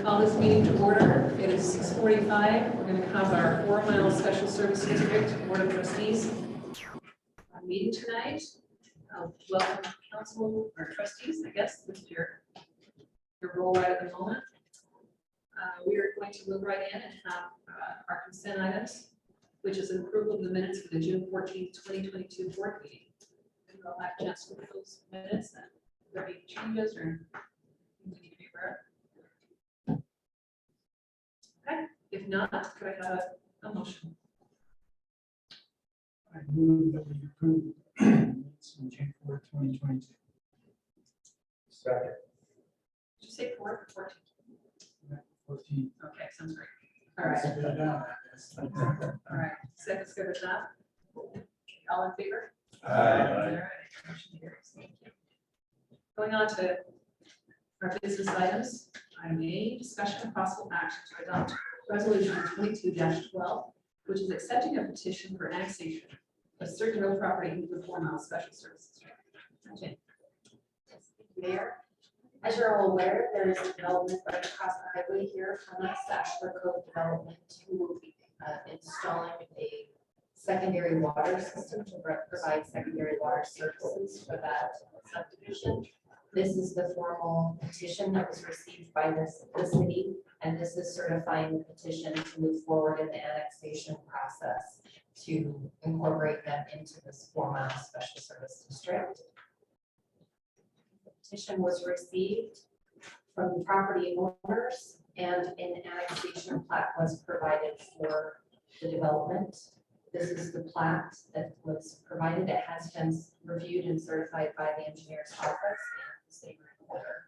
call this meeting to order. It is 6:45. We're going to have our 4 Mile Special Service District Board of Trustees meeting tonight. Welcome council or trustees, I guess, this is your role right at the moment. We are going to move right in and have our consent items, which is approval of the minutes for the June 14th, 2022 board meeting. We'll have a chance to look at those minutes and if there are any changes or we need to be aware of. Okay, if not, could I have a motion? I move that we approve minutes on June 4th, 2022. Second. Did you say 4 or 14? 14. Okay, sounds great. All right. All right. Second's good with that. All in favor? All right. Motion carries. Thank you. Going on to our business items. Item A, discussion of possible action to adopt resolution 22-12, which is accepting a petition for annexation of certain real property into the 4 Mile Special Service District. Okay. Mayor, as you're all aware, there is a development right across the highway here from us, Ashford Cove Development, who will be installing a secondary water system to provide secondary water services for that subdivision. This is the formal petition that was received by the city, and this is certifying the petition to move forward in the annexation process to incorporate them into this 4 Mile Special Service District. The petition was received from the property owners, and an annexation plat was provided for the development. This is the plat that was provided. It has been reviewed and certified by the engineer's office and the state recorder.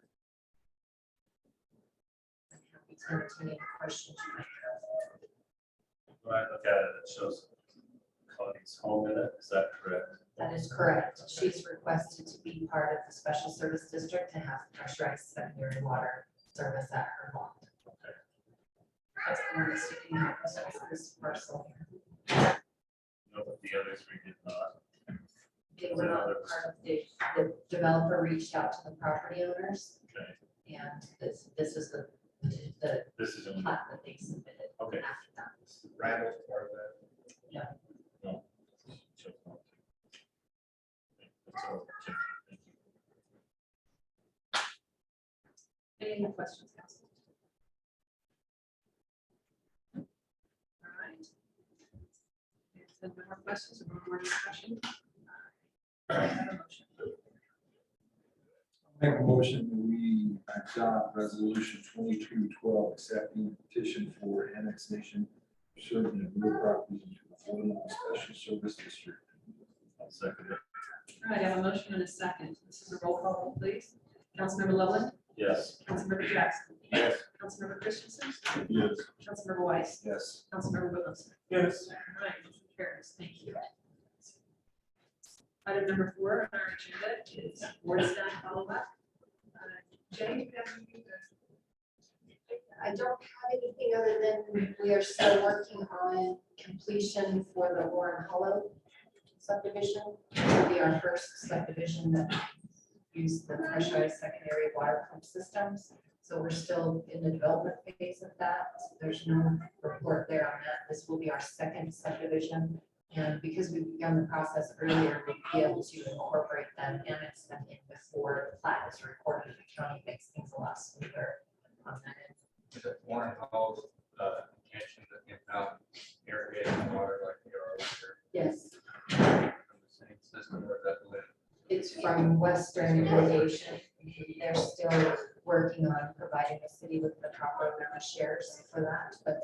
I'm happy to entertain any questions you might have. When I look at it, it shows Connie's home in it. Is that correct? That is correct. She's requested to be part of the special service district to have pressurized secondary water service at her lot. Okay. That's the one that's sticking out. This parcel No, but the others we did not. they were not part of the developer reached out to the property owners, Okay. and this is the This is in. plat that they submitted Okay. after that. Randall's part of that. Yeah. No. That's all. Thank you. Any more questions, council? All right. If there are no more questions or more discussion, I have a motion. Make a motion that we adopt resolution 22-12, accepting the petition for annexation of certain real properties into the 4 Mile Special Service District. I'll second it. All right, I have a motion and a second. This is a roll call, please. Councilmember Loveland, Yes. Councilmember Jackson, Yes. Councilmember Christensen, Yes. Councilmember Weiss, Yes. Councilmember Williams. Yes. All right, motion carries. Thank you. Item number 4 on our agenda is board staff follow-up. Jay, you have anything to- I don't have anything other than we are still working on completion for the Warren Hollow subdivision. It'll be our first subdivision that use the pressurized secondary water pump systems. So we're still in the development phase of that. There's no report there on that. This will be our second subdivision. And because we've begun the process earlier, we'll be able to incorporate them, annex them in before the plat is recorded in the county, makes things a lot smoother on that end. Is it Warren Hall's intention that inbound irrigating water like they are over Yes, here from the same system or that live? it's from Western Irrigation. They're still working on providing the city with the proper amount of shares for that, but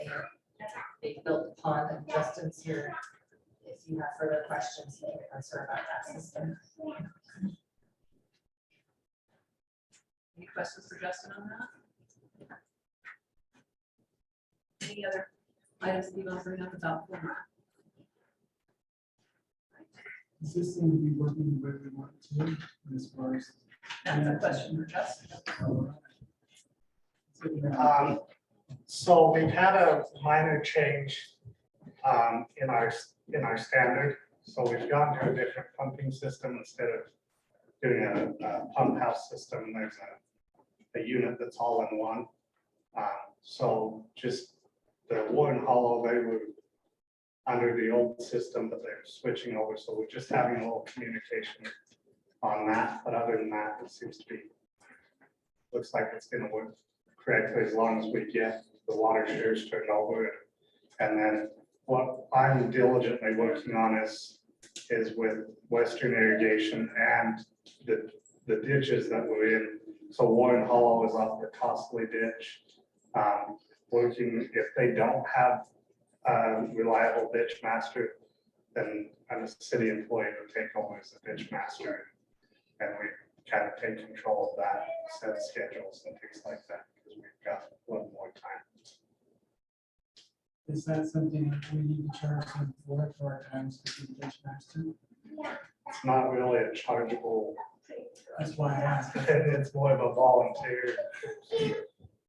they built the pond, and Justin's here. If you have further questions, you can answer about that system. Any questions for Justin on that? Any other items that you want to bring up about format? Does this seem to be working the way we want it to as far as? That's a question for Justin. So we've had a minor change in our standard. So we've gone to a different pumping system instead of doing a pump house system. There's a unit that's all in one. So just the Warren Hollow, they were under the old system, but they're switching over, so we're just having a little communication on that, but other than that, it seems to be, looks like it's gonna work correctly as long as we get the water shares turned over. And then what I'm diligently working on is with Western Irrigation and the ditches that we're in. So Warren Hollow is up the costly ditch. Working, if they don't have a reliable ditch master, then I'm a city employee to take over as a ditch master. And we kind of take control of that, set schedules and things like that, because we've got a little more time. Is that something that we need to charge them for our times to be ditch master? It's not really a chargeable, That's why I asked. it's more of a volunteer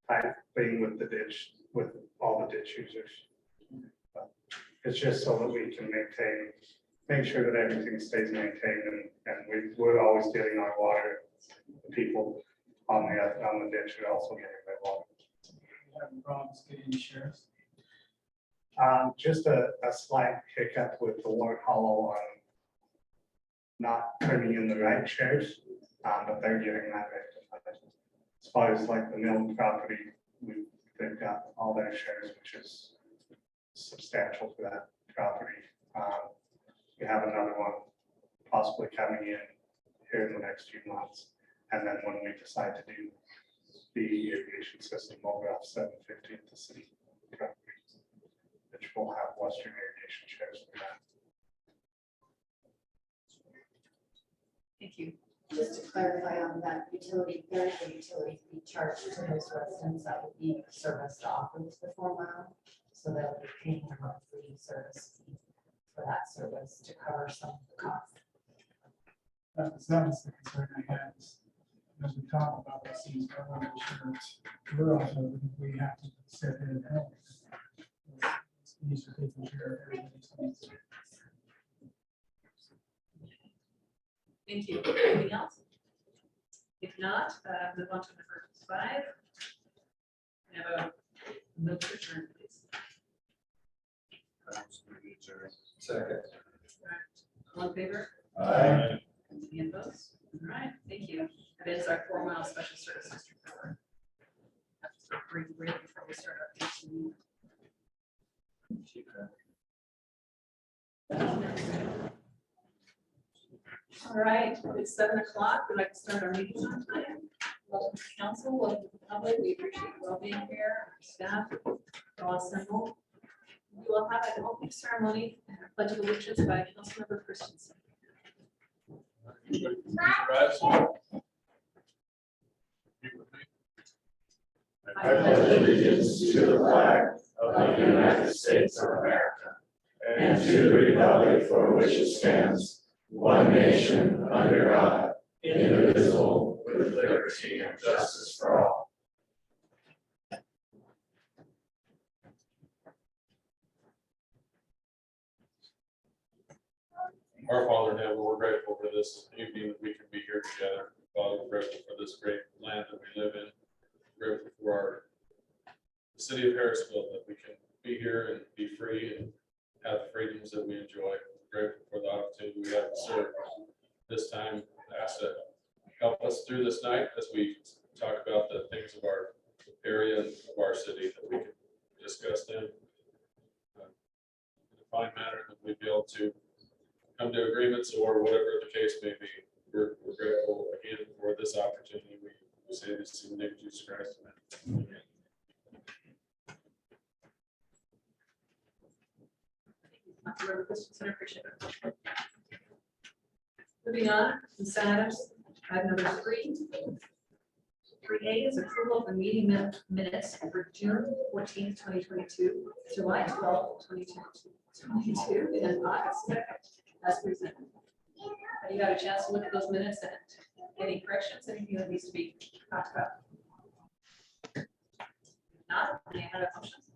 type thing with the ditch, with all the ditch users. But it's just so that we can make sure that everything stays maintained and we're always getting our water. The people on the ditch are also getting their water. Having problems getting insurance. Just a slight hiccup with the Warren Hollow on not turning in the right shares, but they're getting that rectified. As far as like the mill property, they've got all their shares, which is substantial for that property. We have another one possibly coming in here in the next few months. And then when we decide to do the irrigation system over off 750th, the city property, which will have Western Irrigation shares for that. Thank you. Just to clarify on that utility, there is a utility fee charged to those residents that will be serviced off of the 4 mile. So they'll be paying a monthly service fee for that service to cover some of the costs. That was the concern I had. As we talk about these things, I want to insurance, we're also, we have to step in and help. These are taking care of everybody's needs. Thank you. Anything else? If not, move on to number 5. We have a move to adjourn, please. Second. All in favor? Aye. Any opposed? All right, thank you. That is our 4 mile special service district cover. That's a brief break before we start our meeting. All right, it's 7 o'clock. We'd like to start our meeting on time. Welcome to council, welcome to the public. We appreciate you all being here, our staff, all assembled. We will have an opening ceremony and a pledge of allegiance by Councilmember Christensen. I pledge allegiance to the flag of the United States of America and to the republic for which it stands, one nation under God, indivisible, with liberty and justice for all. Our Father in heaven, we're grateful for this evening that we can be here together. Father, we're grateful for this great land that we live in. We're grateful for the city of Harrisville, that we can be here and be free and have the freedoms that we enjoy. We're grateful for the opportunity we have to serve this time. Ask that help us through this night as we talk about the things of our area and of our city that we can discuss them in a fine manner, that we'd be able to come to agreements or whatever the case may be. We're grateful again for this opportunity. We say this in the name of Jesus Christ. Amen. Councilmember Christensen, appreciate it. Moving on, consent items, item number 3. 3A is approval of the meeting minutes for June 14th, 2022, July 12th, 2022, and August 2nd, as presented. Have you got a chance to look at those minutes and any corrections, anything that needs to be talked about? If not, any other motions?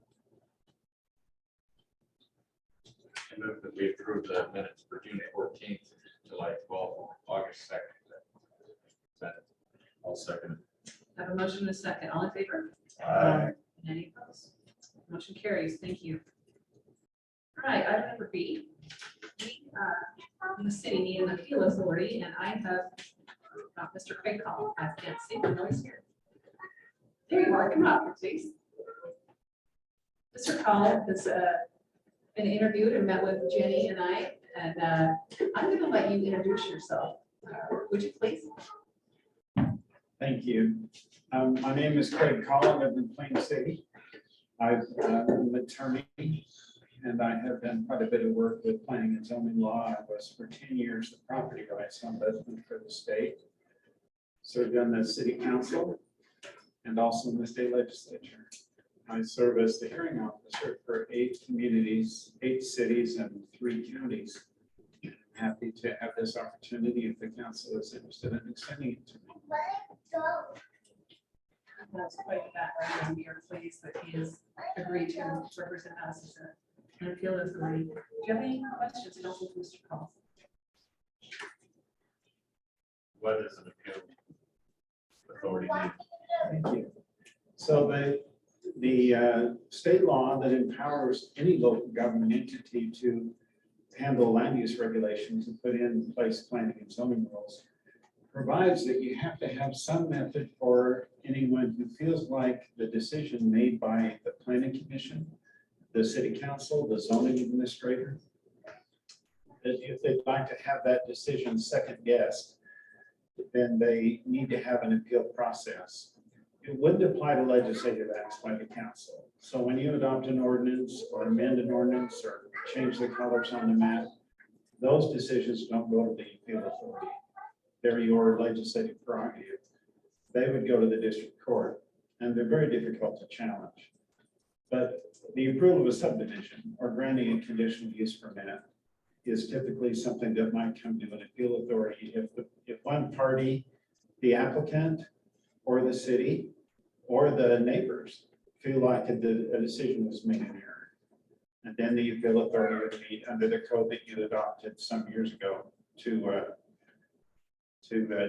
I move that we approve the minutes for June 14th, July 12th, August 2nd. I'll second it. Have a motion and a second. All in favor? Aye. carries. Thank you. All right, item number B. We, the city need an appeal authority, and I have Mr. Craig Collins. I can't see him, no, he's here. There you are, come up here, please. Mr. Collins has been interviewed and met with Jenny and I, and I'm going to let you introduce yourself. Would you please? Thank you. My name is Craig Collins. I live in Plain City. I'm an attorney, and I have done quite a bit of work with planning and zoning law. I was for 10 years the property rights ombudsman for the state. Served on the city council and also in the state legislature. I serve as the hearing officer for 8 communities, 8 cities, and 3 counties. I'm happy to have this opportunity if the council is interested in extending it to me. That's quite a background, and we are pleased that he has agreed to represent us as an appeal authority. Do you have any questions, Council, for Mr. Collins? What is an appeal authority mean? Thank you. So the state law that empowers any local government entity to handle land use regulations and put in place planning and zoning rules provides that you have to have some method for anyone who feels like the decision made by the planning commission, the city council, the zoning administrator, that if they'd like to have that decision second guessed, then they need to have an appeal process. It wouldn't apply to legislative acts by the council. So when you adopt an ordinance or amend an ordinance or change the colors on the map, those decisions don't go to the appeal authority. They're your legislative prerogative. They would go to the district court, and they're very difficult to challenge. But the approval of a subdivision or granting a conditional use permit is typically something that might come to an appeal authority if one party, the applicant or the city or the neighbors, feel like a decision was made in error. And then the appeal authority would meet under the code that you adopted some years ago to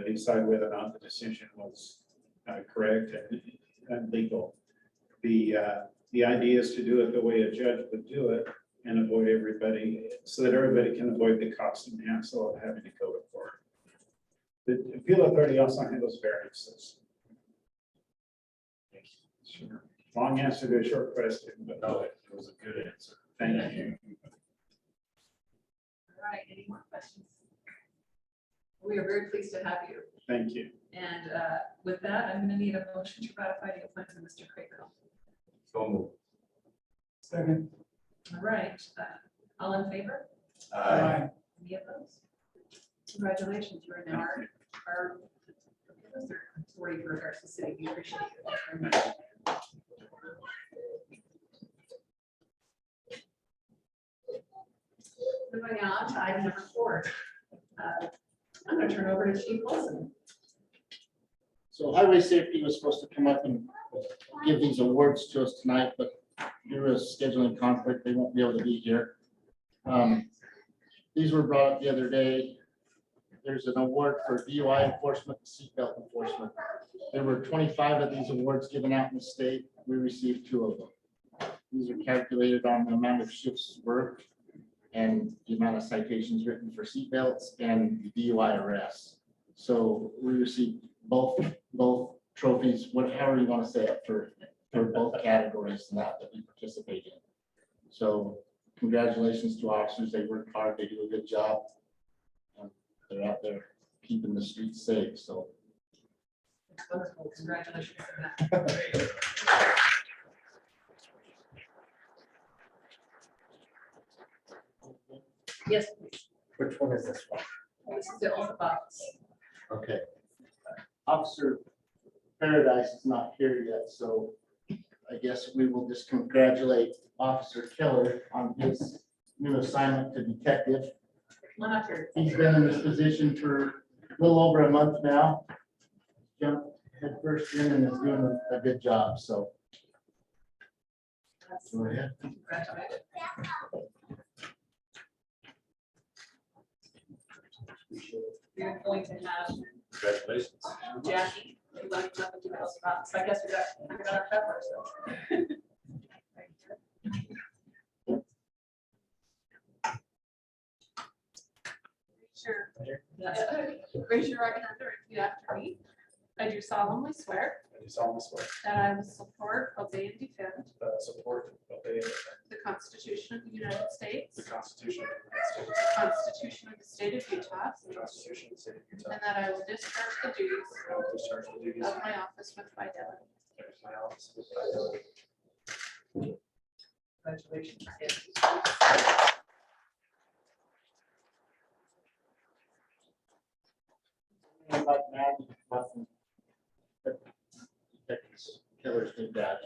decide whether or not the decision was correct and legal. The idea is to do it the way a judge would do it and avoid everybody, so that everybody can avoid the cost and hassle of having to go to court. The appeal authority also handles variances. Sure. Long answer to a short question, but No, it was a good answer. thank you. All right, any more questions? We are very pleased to have you. Thank you. And with that, I'm going to need a motion to ratify the appointment of Mr. Craig Collins. So moved. Second. All right, all in favor? Aye. Any opposed? Congratulations, you are now our authority for regards to the city. We appreciate it. Thank you very much. Moving on to item number 4. I'm going to turn over to Chief Wilson. So highway safety was supposed to come up and give these awards to us tonight, but due to a scheduling conflict, they won't be able to be here. These were brought up the other day. There's an award for DUI enforcement and seatbelt enforcement. There were 25 of these awards given out in the state. We received 2 of them. These are calculated on the amount of shifts worked and the amount of citations written for seatbelts and DUI arrests. So we received both trophies, however you want to say it, for both categories that we participate in. So congratulations to officers. They work hard. They do a good job. They're out there keeping the streets safe. So Wonderful, congratulations on that. Yes, please. which one is this one? This is the oath of office. Okay. Officer Paradise is not here yet, so I guess we will just congratulate Officer Keller on his new assignment to detective. Come on up here. He's been in this position for a little over a month now. Jumped head first in and is doing a good job, so. Go ahead. Congratulations. We're going to have Congratulations. Jackie. You want to come up and do the oath of office? I guess we got our pepper, so. Sure. Yes. Raise your right hand and repeat after me. I do solemnly swear I do solemnly swear that I will support, obey, and defend that I support, obey, and defend the Constitution of the United States, the Constitution of the United the States, Constitution of the State of Utah, the Constitution of the State of Utah, and that I will discharge the duties and I will discharge the duties of my office with fidelity. of my office with fidelity. Congratulations. I'd like to add nothing. Keller's new badge.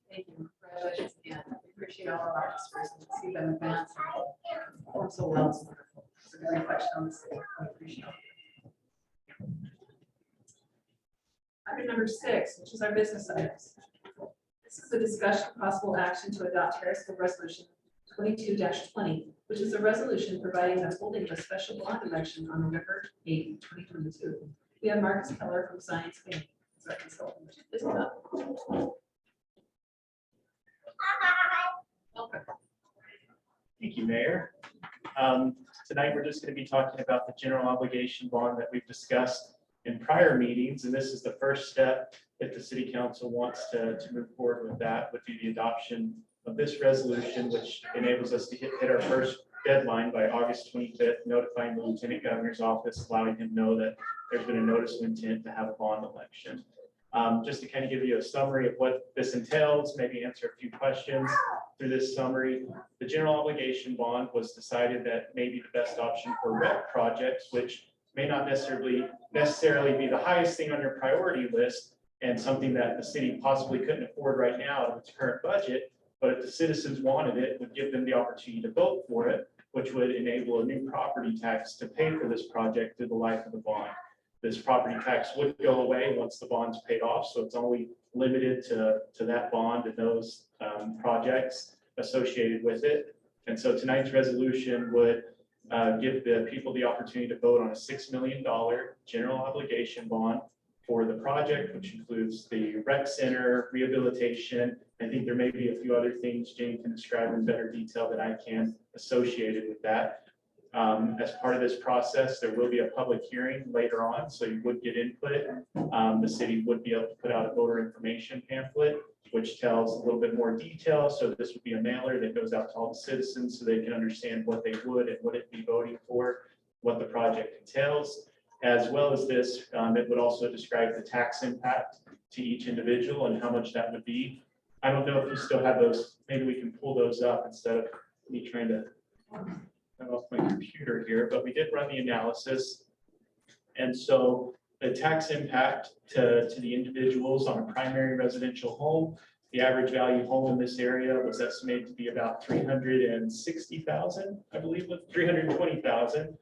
Thank you. Congratulations again. We appreciate all of our officers and see them advance and perform so well. It's wonderful. It's a good reflection on the city. We appreciate it. Item number 6, which is our business items. This is a discussion of possible action to adopt Harrisville Resolution 22-20, which is a resolution providing the holding of a special bond election on November 8, 2022. We have Marcus Keller from Science Bank as our consultant. This is up. Okay. Thank you, Mayor. Tonight, we're just going to be talking about the general obligation bond that we've discussed in prior meetings, and this is the first step. If the city council wants to move forward with that, would be the adoption of this resolution, which enables us to hit our first deadline by August 25th, notifying the lieutenant governor's office, allowing him to know that there's been a notice of intent to have a bond election. Just to kind of give you a summary of what this entails, maybe answer a few questions through this summary. The general obligation bond was decided that may be the best option for rec projects, which may not necessarily be the highest thing on your priority list and something that the city possibly couldn't afford right now out of its current budget. But if the citizens wanted it, would give them the opportunity to vote for it, which would enable a new property tax to pay for this project through the life of the bond. This property tax would go away once the bond's paid off, so it's only limited to that bond and those projects associated with it. And so tonight's resolution would give the people the opportunity to vote on a $6 million general obligation bond for the project, which includes the rec center, rehabilitation. I think there may be a few other things Jane can describe in better detail than I can associated with that. As part of this process, there will be a public hearing later on, so you would get input. The city would be able to put out a voter information pamphlet, which tells a little bit more detail. So this would be a mailer that goes out to all the citizens so they can understand what they would and wouldn't be voting for, what the project entails. As well as this, it would also describe the tax impact to each individual and how much that would be. I don't know if you still have those. Maybe we can pull those up instead of me trying to turn off my computer here, but we did run the analysis. And so the tax impact to the individuals on a primary residential home, the average value home in this area was estimated to be about 360,000, I believe, with 320,000.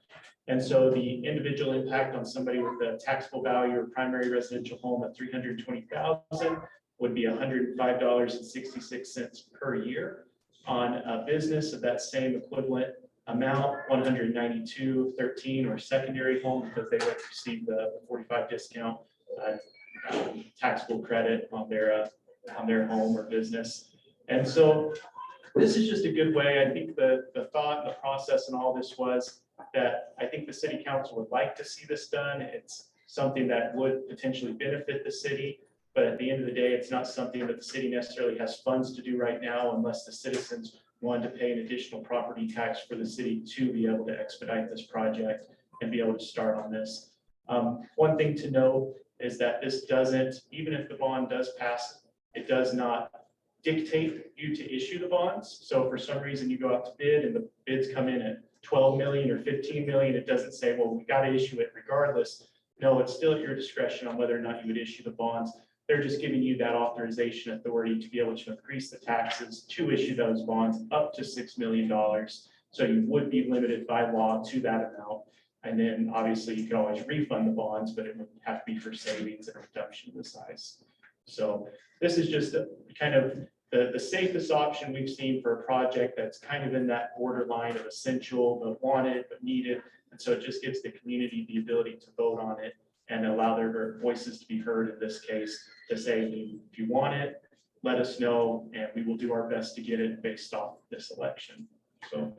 And so the individual impact on somebody with a taxable value or primary residential home at 320,000 would be $105.66 per year. On a business of that same equivalent amount, $192.13, or secondary home, because they would receive the 45 discount taxable credit on their home or business. And so this is just a good way. I think the thought and the process and all this was that I think the city council would like to see this done. It's something that would potentially benefit the city, but at the end of the day, it's not something that the city necessarily has funds to do right now unless the citizens want to pay an additional property tax for the city to be able to expedite this project and be able to start on this. One thing to know is that this doesn't, even if the bond does pass, it does not dictate you to issue the bonds. So if for some reason you go out to bid and the bids come in at 12 million or 15 million, it doesn't say, well, we got to issue it regardless. No, it's still at your discretion on whether or not you would issue the bonds. They're just giving you that authorization authority to be able to increase the taxes to issue those bonds up to $6 million. So you would be limited by law to that amount. And then obviously you could always refund the bonds, but it would have to be for savings and reduction of the size. So this is just a kind of the safest option we've seen for a project that's kind of in that borderline of essential, but wanted, but needed. And so it just gives the community the ability to vote on it and allow their voices to be heard in this case, to say, if you want it, let us know, and we will do our best to get it based off this election. So.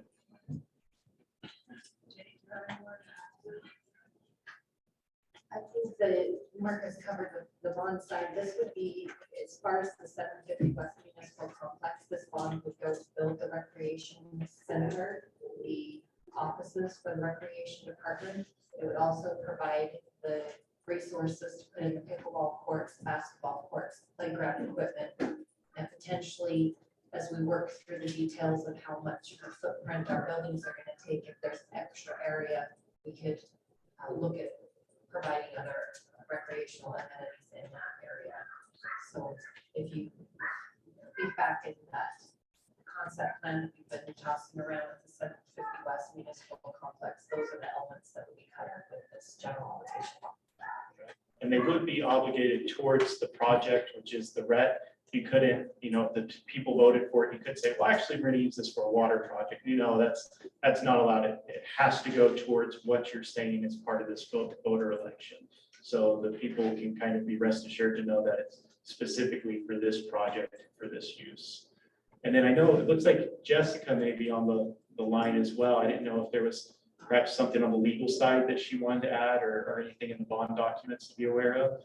I think that Marcus covered the bond side. This would be, as far as the 750 West Municipal Complex, this bond would go to build the recreation center, the offices for the recreation department. It would also provide the resources to put in the pickleball courts, basketball courts, playground equipment, and potentially, as we work through the details of how much of a footprint our buildings are going to take, if there's extra area, we could look at providing other recreational amenities in that area. So if you feedback in that concept plan that we've been tossing around with the 750 West Municipal Complex, those are the elements that would be covered with this general obligation. And they would be obligated towards the project, which is the RET. You couldn't, if the people voted for it, you could say, well, actually, we're going to use this for a water project. That's not allowed. It has to go towards what you're saying as part of this voter election. So the people can kind of be rest assured to know that it's specifically for this project, for this use. And then I know it looks like Jessica may be on the line as well. I didn't know if there was perhaps something on the legal side that she wanted to add or anything in the bond documents to be aware of.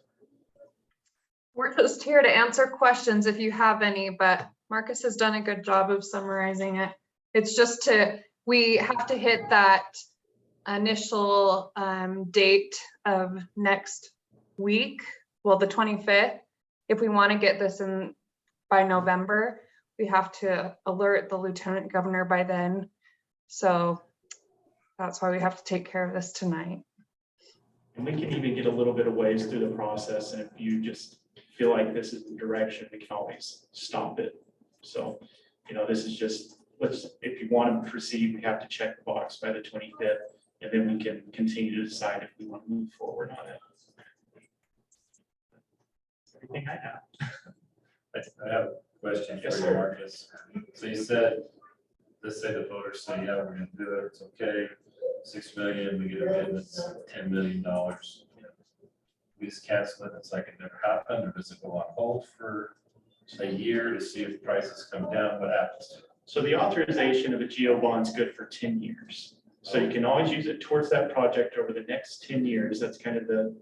We're just here to answer questions if you have any, but Marcus has done a good job of summarizing it. It's just we have to hit that initial date of next week, well, the 25th. If we want to get this in by November, we have to alert the lieutenant governor by then. So that's why we have to take care of this tonight. And we can even get a little bit of ways through the process. And if you just feel like this is the direction, we can always stop it. So, this is just, if you want to proceed, we have to check the box by the 25th, and then we can continue to decide if we want to move forward on it. Everything I have. I have a question Yes, for sir. you, Marcus. So you said, let's say the voters say, yeah, we're gonna do it, it's okay, 6 million, we get a bid that's $10 million. We just cancel it, it's like it never happened, or does it go on hold for a year to see if prices come down? What happens to it? So the authorization of a GO bond is good for 10 years. So you can always use it towards that project over the next 10 years. That's kind of the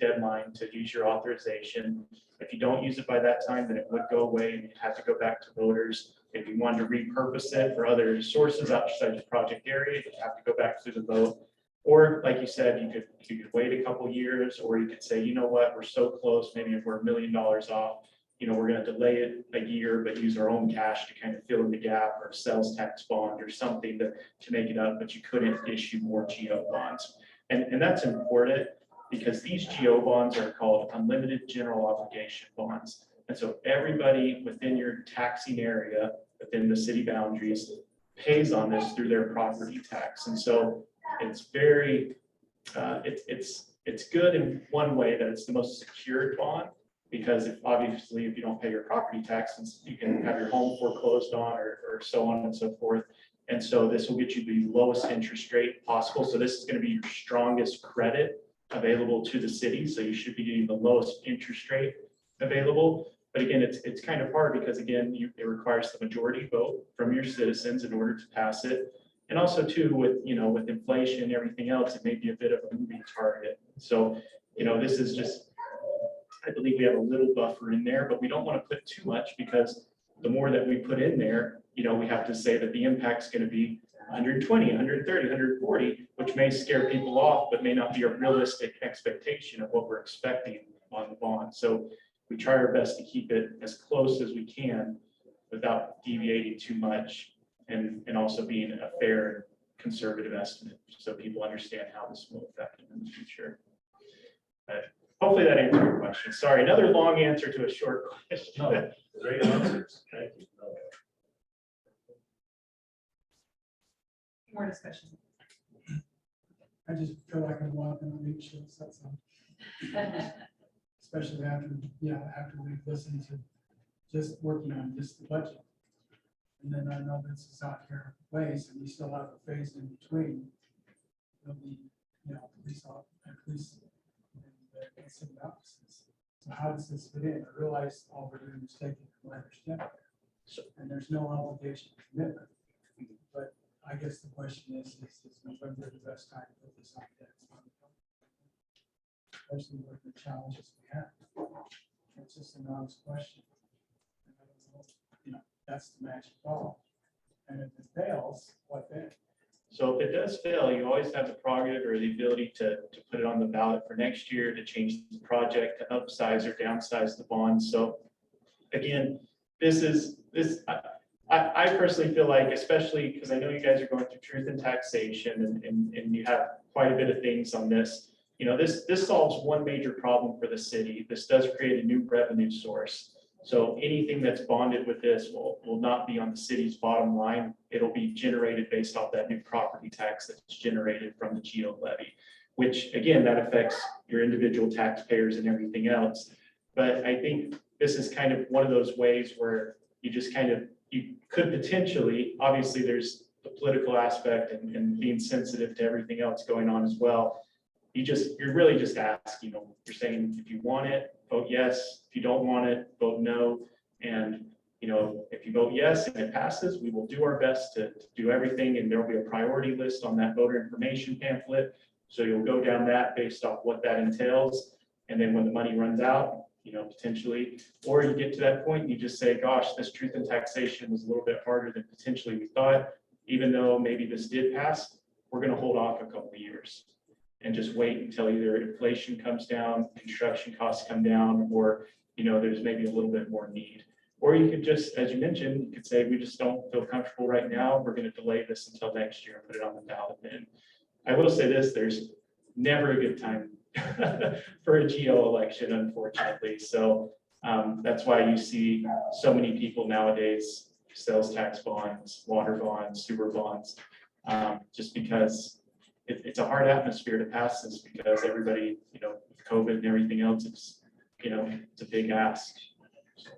deadline to use your authorization. If you don't use it by that time, then it would go away and you'd have to go back to voters. If you wanted to repurpose it for other sources outside the project area, you'd have to go back through the vote. Or like you said, you could wait a couple years, or you could say, you know what, we're so close, maybe if we're $1 million off, we're going to delay it a year, but use our own cash to kind of fill in the gap, or sales tax bond or something to make it up, but you couldn't issue more GO bonds. And that's important because these GO bonds are called unlimited general obligation bonds. And so everybody within your taxing area, within the city boundaries, pays on this through their property tax. And so it's very, it's good in one way that it's the most secured bond, because obviously if you don't pay your property taxes, you can have your home foreclosed on or so on and so forth. And so this will get you the lowest interest rate possible. So this is going to be your strongest credit available to the city. So you should be getting the lowest interest rate available. But again, it's kind of hard because again, it requires the majority vote from your citizens in order to pass it. And also too, with inflation and everything else, it may be a bit of a moving target. So, this is just, I believe we have a little buffer in there, but we don't want to put too much, because the more that we put in there, we have to say that the impact's going to be 120, 130, 140, which may scare people off, but may not be a realistic expectation of what we're expecting on the bond. So we try our best to keep it as close as we can without deviating too much, and also being a fair and conservative estimate, so people understand how this will affect them in the future. But hopefully that answered your question. Sorry, another long answer to a short question. No, great answers. Thank you. More discussion. I just feel like I'm walking on eggshells, that's all. Especially after we've listened to just working on just the budget. And then I know this is out here ways, and we still have a phase in between. There'll be, police and city offices. So how does this fit in? I realize all we're doing is taking the letters down. And there's no obligation or commitment. But I guess the question is November the best time to put this on deck? Especially with the challenges we have. It's just an honest question. And I don't know, that's the magic ball. And if it fails, what then? So if it does fail, you always have the prerogative or the ability to put it on the ballot for next year, to change the project, to upsize or downsize the bond. So again, I personally feel like, especially because I know you guys are going through truth and taxation and you have quite a bit of things on this. This solves one major problem for the city. This does create a new revenue source. So anything that's bonded with this will not be on the city's bottom line. It'll be generated based off that new property tax that's generated from the geo levy, which again, that affects your individual taxpayers and everything else. But I think this is kind of one of those ways where you could potentially, obviously there's the political aspect and being sensitive to everything else going on as well. You're really just asking, you're saying if you want it, vote yes. If you don't want it, vote no. And, if you vote yes and it passes, we will do our best to do everything. And there will be a priority list on that voter information pamphlet. So you'll go down that based off what that entails. And then when the money runs out, potentially, or you get to that point and you just say, gosh, this truth and taxation was a little bit harder than potentially we thought. Even though maybe this did pass, we're going to hold off a couple of years and just wait until either inflation comes down, construction costs come down, or, there's maybe a little bit more need. Or you could just, as you mentioned, you could say, we just don't feel comfortable right now. We're going to delay this until next year and put it on the ballot then. I will say this, there's never a good time for a geo election, unfortunately. So that's why you see so many people nowadays, sales tax bonds, water bonds, sewer bonds, just because it's a hard atmosphere to pass this because everybody, with COVID and everything else, it's a big ask. So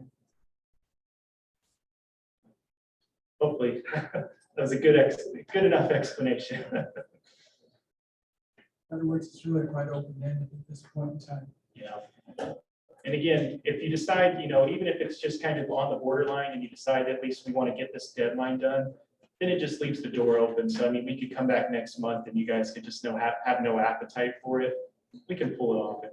hopefully that was a good enough explanation. In other words, it's really quite open-ended at this point in time. Yeah. And again, if you decide, even if it's just kind of on the borderline and you decide at least we want to get this deadline done, then it just leaves the door open. So, we could come back next month and you guys could just have no appetite for it. We can pull it off and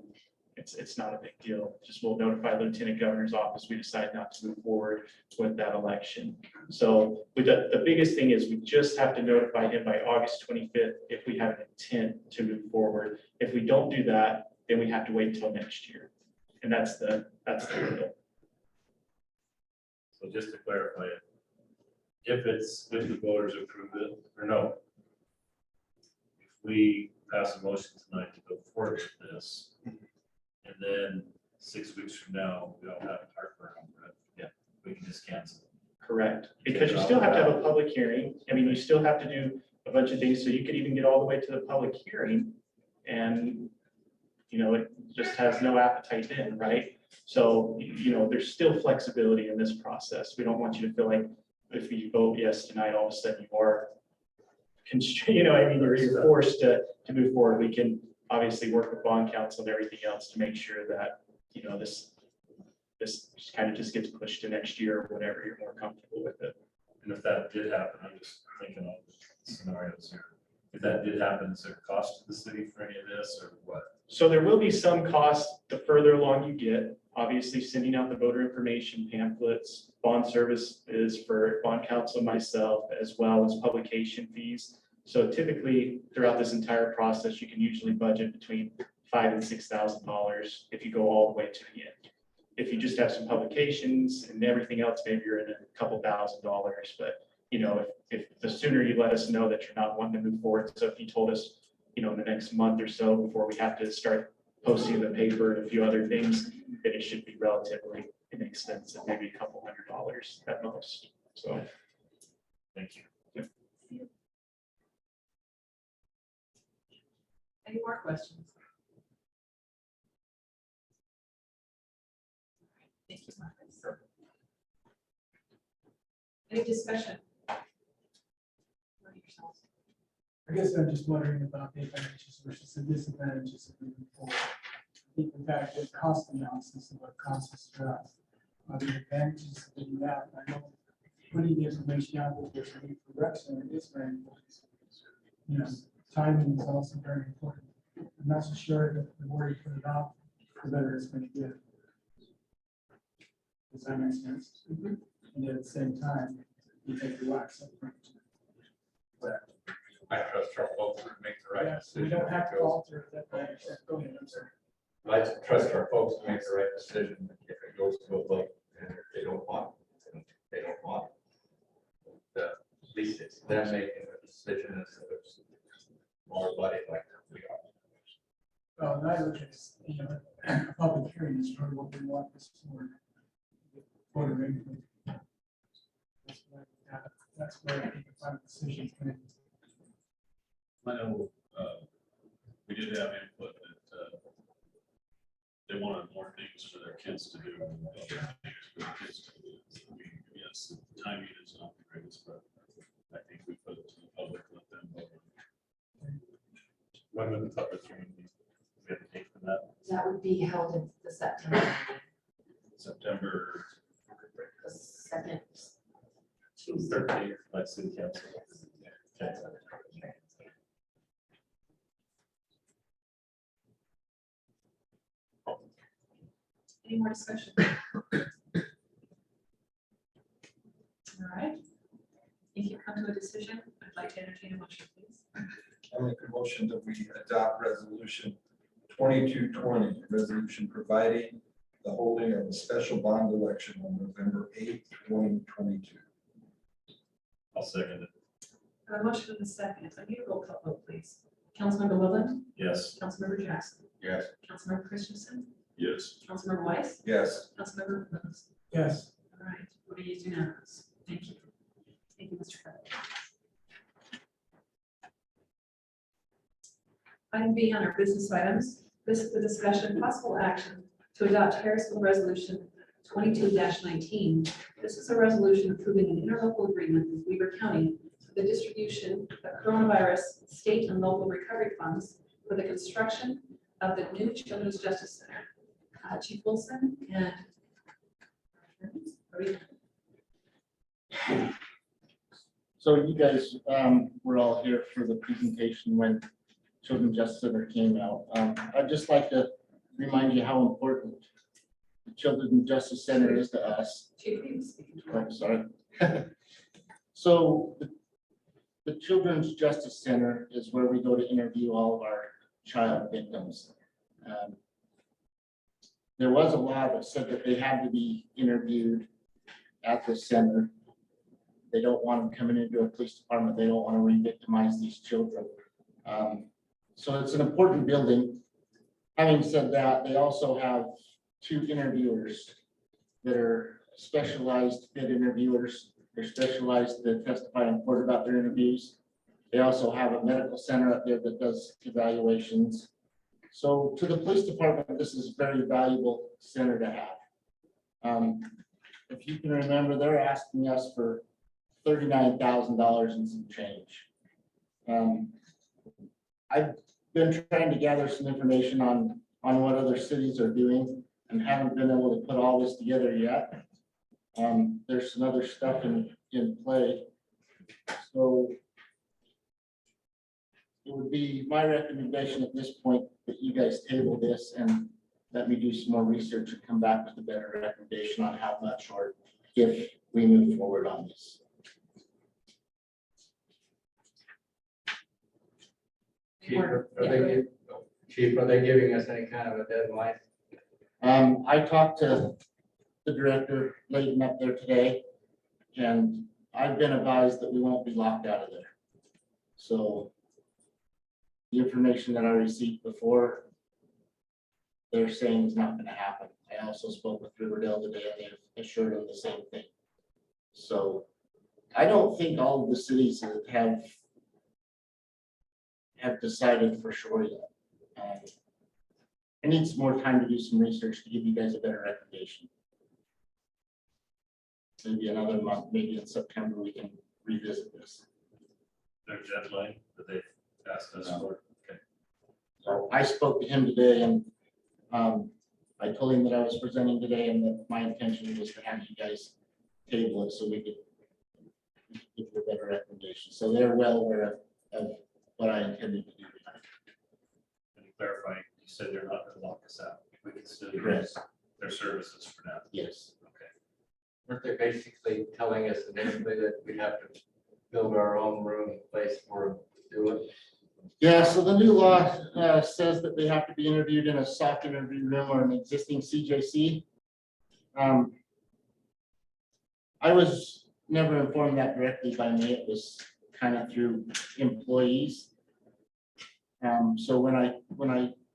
it's not a big deal. Just we'll notify the Lieutenant Governor's office. We decide not to move forward with that election. So the biggest thing is we just have to notify him by August 25th if we have an intent to move forward. If we don't do that, then we have to wait until next year. And that's the deal. So just to clarify it, if the voters approve it or no, if we pass a motion tonight to go forward with this, and then 6 weeks from now, we don't have heartburn over it, yeah, we can just cancel it. Correct. Because you still have to have a public hearing. You still have to do a bunch of things. So you could even get all the way to the public hearing and, it just has no appetite then, right? So, there's still flexibility in this process. We don't want you to feel like if you vote yes tonight, all of a sudden you are constrained, you're forced to move forward. We can obviously work with bond counsel and everything else to make sure that, this kind of just gets pushed to next year or whenever you're more comfortable with it. And if that did happen, I'm just thinking of scenarios here. If that did happen, is there a cost to the city for any of this or what? So there will be some cost the further along you get. Obviously, sending out the voter information pamphlets, bond service is for bond counsel, myself, as well as publication fees. So typically throughout this entire process, you can usually budget between $5,000 and $6,000 if you go all the way to the end. If you just have some publications and everything else, maybe you're in a couple $1,000s. But if the sooner you let us know that you're not wanting to move forward, so if you told us, in the next month or so before we have to start posting in the paper and a few other things, then it should be relatively inexpensive, maybe a couple $100s at most. So, Thank you. Any more questions? Thank you, Marcus. Any discussion? I guess I'm just wondering about the advantages versus the disadvantages of moving forward. I think we've got a good cost analysis of what it costs us to us. The advantages of doing that, I know putting the information out that there's a need for rec center is very important. You know, timing is also very important. I'm not so sure that the more you put it out, the better it's going to get. Does that make sense? And at the same time, you take the wax up front. But I trust our folks to make the right yes, we decision. don't have to alter that. Go ahead, I'm sorry. I trust our folks to make the right decision if it goes to a vote, and if they don't want it, then they don't want it. At least it's them making the decision instead of more buddy like we are. Well, and I look at, you know, a public hearing is for what we want this for the input. That's where I think the final decision is made. I know, we did have input that, they wanted more things for their kids to do. And other things for their kids to do. I mean, yes, the timing is not the greatest, but I think we put it to the public, let them vote. When would the public hearing be? We have to take for that, That would be held in the September, September the second Tuesday. 13th, by city council. Okay. Any more discussion? All right. If you come to a decision, I'd like to entertain a motion, please. I make a motion that we adopt resolution 2220, resolution providing the holding of a special bond election on November 8th, 2022. I'll second it. A motion and a second. I need a roll call vote, please. Councilmember Woodland, Yes. Councilmember Jackson, Yes. Councilmember Christensen, Yes. Councilmember Weiss, Yes. Councilmember Lewis. Yes, All right, what are you unanimous? Thank you. Thank you, Mr. Keller. Item B on our business items. This is the discussion possible action to adopt Harrisville Resolution 22-19. This is a resolution approving an interlocal agreement with Weaver County for the distribution of coronavirus state and local recovery funds for the construction of the new Children's Justice Center. Chief Wilson and So you guys were all here for the presentation when Children's Justice Center came out. I'd just like to remind you how important the Children's Justice Center is to us. Chief, you speaking to I'm sorry. So the Children's Justice Center is where we go to interview all of our child victims. There was a law that said that they had to be interviewed at the center. They don't want them coming into a police department. They don't want to re-victimize these children. So it's an important building. Having said that, they also have 2 interviewers that are specialized bid interviewers. They're specialized to testify in court about their interviews. They also have a medical center up there that does evaluations. So to the police department, this is a very valuable center to have. If you can remember, they're asking us for $39,000 and some change. I've been trying to gather some information on what other cities are doing and haven't been able to put all this together yet. There's some other stuff in play. So it would be my recommendation at this point that you guys table this and let me do some more research and come back with a better recommendation on how much or if we move forward on this. Yeah, go ahead. Chief, are they giving us any kind of a deadline? I talked to the director Layton up there today, and I've been advised that we won't be locked out of there. So the information that I received before, they're saying is not going to happen. I also spoke with Riverdale today, and they assured them the same thing. So I don't think all of the cities have decided for sure yet. I need some more time to do some research to give you guys a better recommendation. Maybe another month, maybe in September, we can revisit this. Their deadline that they asked us for. Okay. So I spoke to him today and I told him that I was presenting today and that my intention was to have you guys table it so we could give you a better recommendation. So they're well aware of what I intended to do tonight. And clarifying, you said they're not going to lock us out. We can still Correct. use their services for now. Yes. Okay. Weren't they basically telling us initially that we have to build our own room and place for them to do it? Yeah, so the new law says that they have to be interviewed in a soft interview room or an existing CJC. I was never informed that directly by me. It was kind of through employees. So when I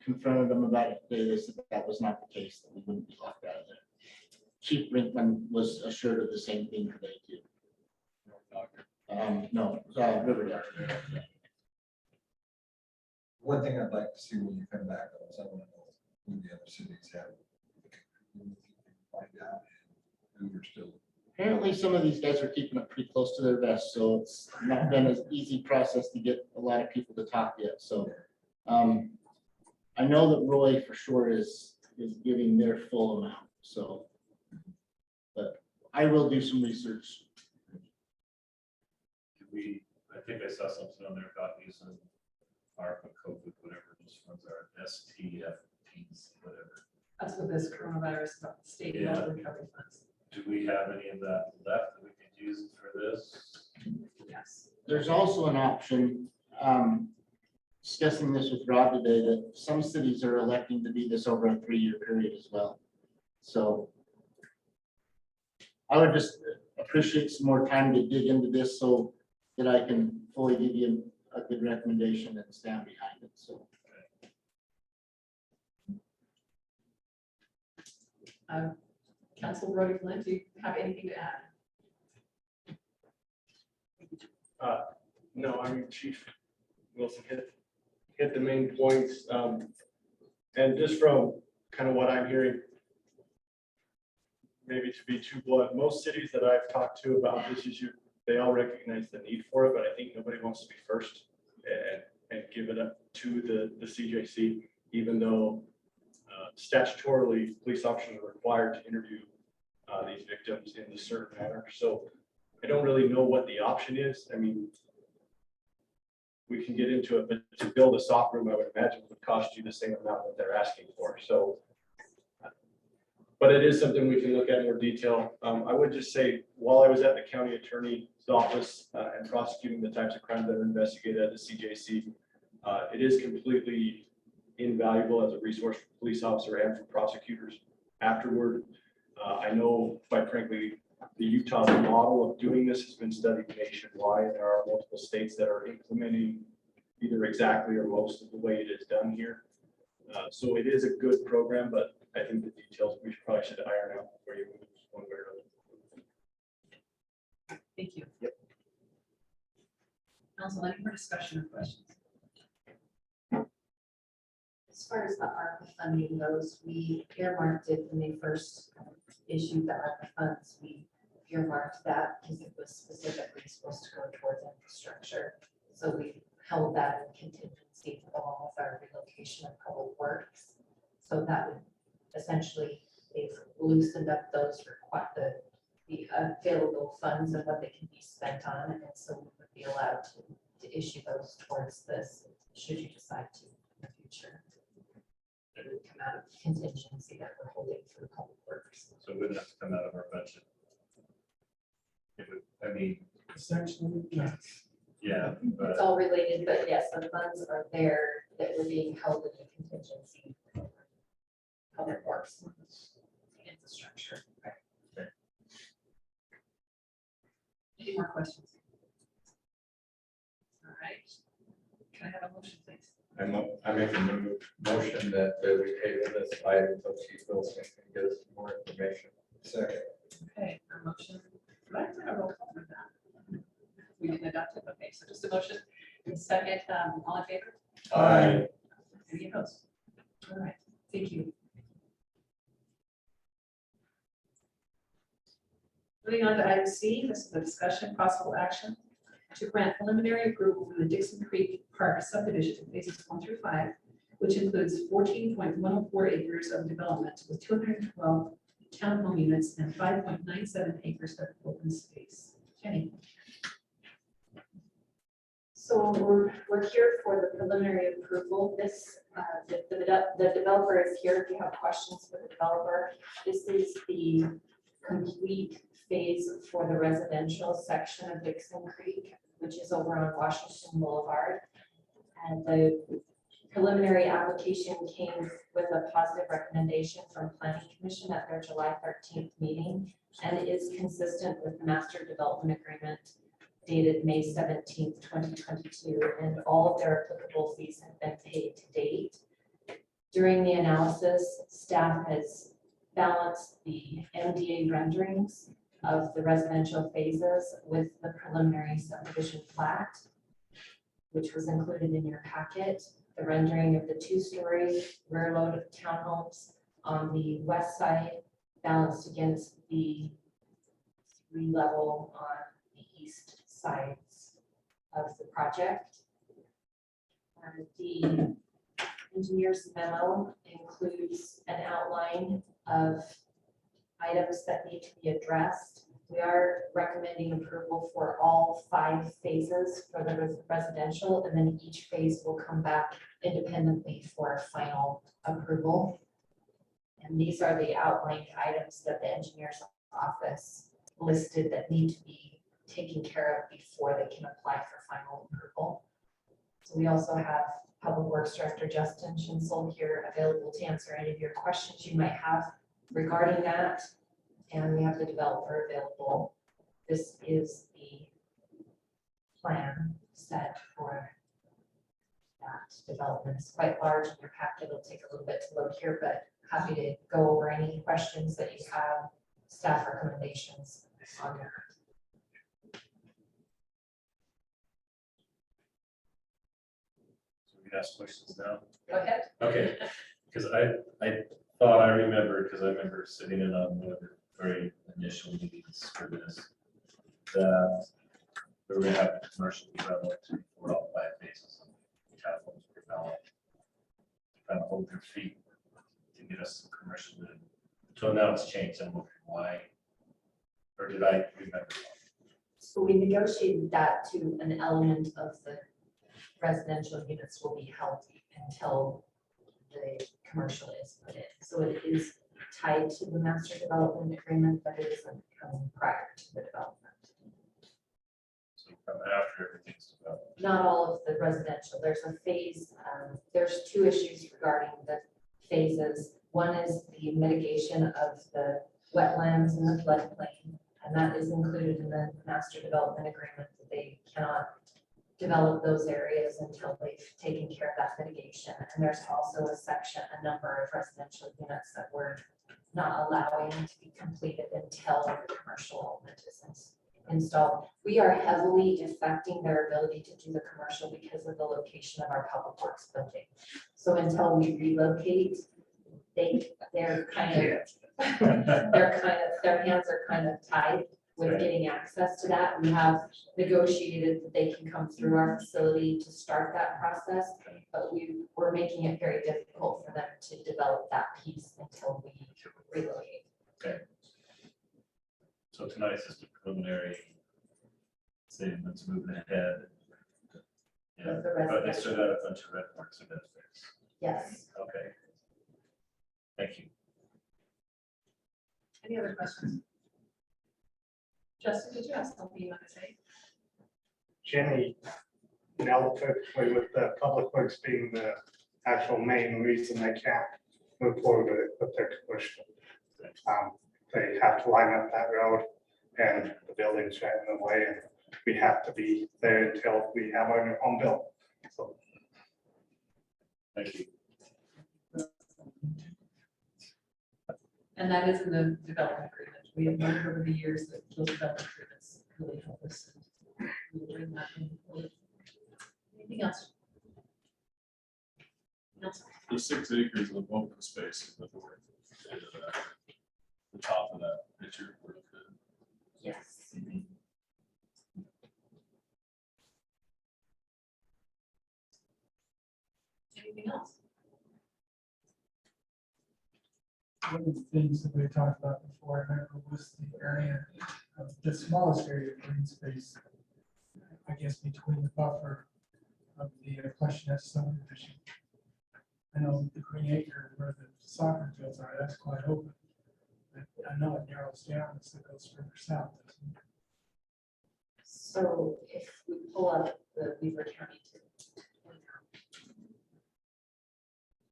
confronted them about it today, they said that was not the case, that we wouldn't be locked out of there. Chief Brinkman was assured of the same thing today too. No, Riverdale. Yeah. One thing I'd like to see when you come back on is I want to know who the other cities have. Find out who we're still. Apparently, some of these guys are keeping it pretty close to their vest, so it's not been an easy process to get a lot of people to talk yet. So I know that Roy for sure is giving their full amount. So, but I will do some research. I think I saw something on there about using ARPA, COVID, whatever those funds are, STFPs, whatever. That's what this coronavirus state Yeah. level recovery funds. Do we have any of that left that we could use for this? Yes. There's also an option, discussing this with Rob today, that some cities are electing to do this over a 3-year period as well. So I would just appreciate some more time to dig into this so that I can fully give you a good recommendation and stand behind it. So. Council Brody Flint, do you have anything to add? No, I mean, Chief Wilson hit the main points. And just from kind of what I'm hearing, maybe to be too blunt, most cities that I've talked to about this issue, they all recognize the need for it, but I think nobody wants to be first and give it up to the CJC, even though statutorily police officers are required to interview these victims in a certain manner. So I don't really know what the option is. I mean, we can get into it, but to build a soft room, I would imagine would cost you the same amount that they're asking for. So, but it is something we can look at in more detail. I would just say, while I was at the county attorney's office and prosecuting the types of crimes that are investigated at the CJC, it is completely invaluable as a resource for police officer and for prosecutors afterward. I know, quite frankly, the Utah model of doing this has been studied nationwide, and there are multiple states that are implementing either exactly or most of the way it is done here. So it is a good program, but I think the details we probably should iron out before you move one way or another. Thank you. Yep. Council, any more discussion or questions? As far as the ARPA funding goes, we earmarked it when they first issued the ARPA funds. We earmarked that because it was specifically supposed to go towards infrastructure. So we held that in contingency along with our relocation of public works. So that would essentially, they've loosened up those the available funds and what they can be spent on. And so we would be allowed to issue those towards this, should you decide to in the future. It would come out of contingency that we're holding for the public works. So it wouldn't have to come out of our budget. It would, I mean, Essentially, yes. yeah, but It's all related, but yes, the funds are there that were being held in the contingency. Public works, infrastructure. Any more questions? All right. Can I have a motion, please? I make a motion that we table this item until Chief Wilson can get us more information. Second. Okay, a motion. Do I have to have a roll call for that? We didn't adopt it. Okay, so just a motion. And second, all in favor? Aye. Any opposed? All right, thank you. Moving on to item C, this is the discussion, possible action to grant preliminary approval for the Dixon Creek Park subdivision phases 1 through 5, which includes 14.104 acres of development with 212 townhome units and 5.97 acres of open space. Jenny. So we're here for the preliminary approval. This, the developer is here. If you have questions for the developer, this is the complete phase for the residential section of Dixon Creek, which is over on Washington Boulevard. And the preliminary application came with a positive recommendation from Planning Commission at their July 13th meeting, and it is consistent with the Master Development Agreement dated May 17th, 2022, and all of their applicable fees have been paid to date. During the analysis, staff has balanced the MDA renderings of the residential phases with the preliminary subdivision plat, which was included in your packet. The rendering of the 2-story rear load of townhomes on the west side balanced against the 3-level on the east sides of the project. The engineer's memo includes an outline of items that need to be addressed. We are recommending approval for all 5 phases for the residential, and then each phase will come back independently for a final approval. And these are the outlined items that the engineer's office listed that need to be taken care of before they can apply for final approval. So we also have Public Works Director Justin Shinsel here available to answer any of your questions you might have regarding that. And we have the developer available. This is the plan set for that development. It's quite large in your packet. It'll take a little bit to load here, but happy to go over any questions that you have, staff recommendations on that. So we can ask questions now. Go ahead. Okay, because I thought I remembered, because I remember sitting in on one of the very initial meetings for this, that we were gonna have commercial development for all 5 phases of townhomes developed. Kind of hold their feet to get us some commercial in. So now it's changed. I'm wondering why, or did I remember wrong? So we negotiated that to an element of the residential units will be held until the commercial is put in. So it is tied to the master development agreement, but it isn't coming prior to the development. So come after everything's developed. Not all of the residential. There's a phase, there's 2 issues regarding the phases. One is the mitigation of the wetlands and the floodplain, and that is included in the master development agreement that they cannot develop those areas until they've taken care of that mitigation. And there's also a section, a number of residential units that we're not allowing to be completed until the commercial element is installed. We are heavily affecting their ability to do the commercial because of the location of our public works building. So until we relocate, they're kind of their hands are kind of tied with getting access to that. We have negotiated that they can come through our facility to start that process, but we're making it very difficult for them to develop that piece until we relocate. Okay. So tonight's just a preliminary, saying let's move ahead. Yeah, With the but they still got a bunch of red marks in that face. Yes. Okay. Thank you. Any other questions? Justin, did you have something you want to say? Jenny, now typically with the public works being the actual main reason they can't move forward with their commercial. They have to line up that road and the building's right in the way, and we have to be there until we have our new home built. So Thank you. And that is in the development agreement. We have learned over the years that those development agreements really help us. We will bring that in. Anything else? The 6 acres of open space with the word. The top of that picture. Yes. Anything else? One of the things that we talked about before, I remember, was the area, the smallest area of green space, I guess, between the buffer of the Questionette subdivision. I know the Green Acre where the soccer fields are, that's quite open. But I know it narrows down as it goes further south. doesn't it? So if we pull up the Weaver County to.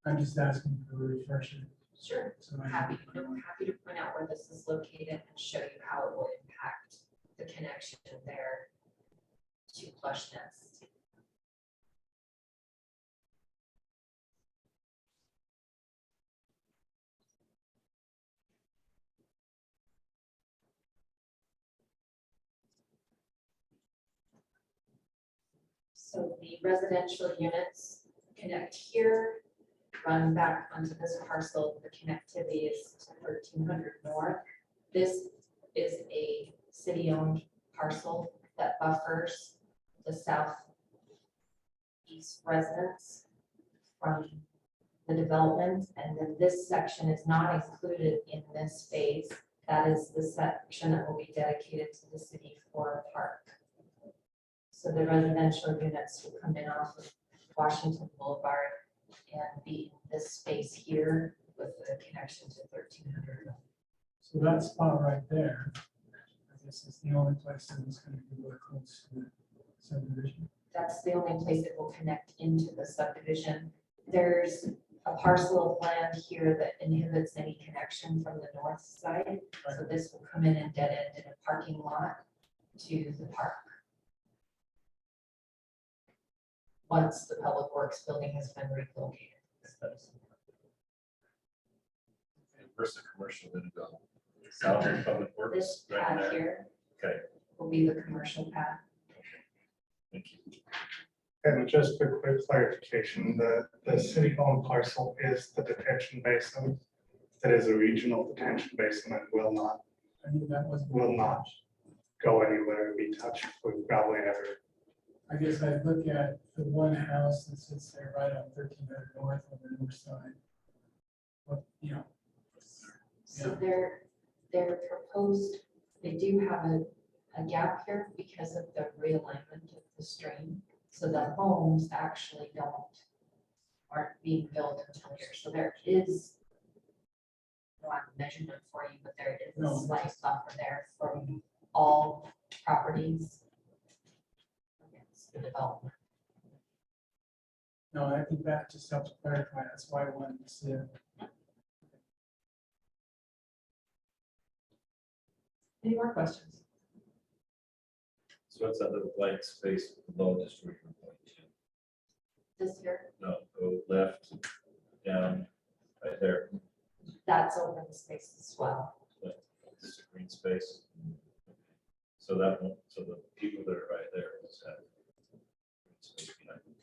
I'm just asking for a refresher. Sure. So I Happy know. to point out where this is located and show you how it will impact the connection there to Plush Nest. So the residential units connect here, run back onto this parcel. The connectivity is to 1300 north. This is a city-owned parcel that buffers the southeast residents from the development. And then this section is not included in this phase. That is the section that will be dedicated to the city for a park. So the residential units will come in off of Washington Boulevard and be in this space here with the connection to 1300. So that spot right there, I guess is the only place that is going to be really close to the subdivision. That's the only place it will connect into the subdivision. There's a parcel of land here that inhibits any connection from the north side. So this will come in and dead end in a parking lot to the park. Once the public works building has been relocated. Where's the commercial then go? South of Public This Works, right pad there. here Okay, will be the commercial pad. thank you. And just a quick clarification, the city-owned parcel is the detention basin. It is a regional detention basin and will not I knew that wasn't. go anywhere, be touched with probably ever. I guess I'd look at the one house that sits there right on 1300 north on the north side. But, you know, So they're proposed, they do have a gap here because of the realignment of the stream. So the homes actually aren't being built until here. So there is, I don't have a measurement for you, but there is a slight buffer there from all properties against the development. no, I think that just helps clarify. That's why I wanted to see it. Any more questions? So what's that little blank space below the street? This here, No, go left, down, right there. that's open space as well. This is a green space. So that one, so the people that are right there is that. green space behind them.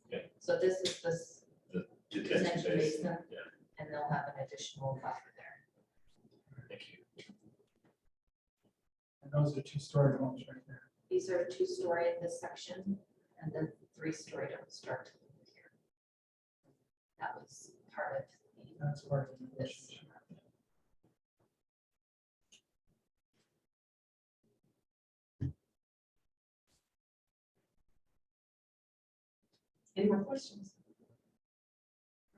Okay, So this is this the detention detention basin. basin, Yeah, and they'll have an additional buffer there. thank you. And those are two-story homes right there. These are 2-story in this section, and then 3-story don't start to here. That was part of That's part of the this. relationship. Any more questions?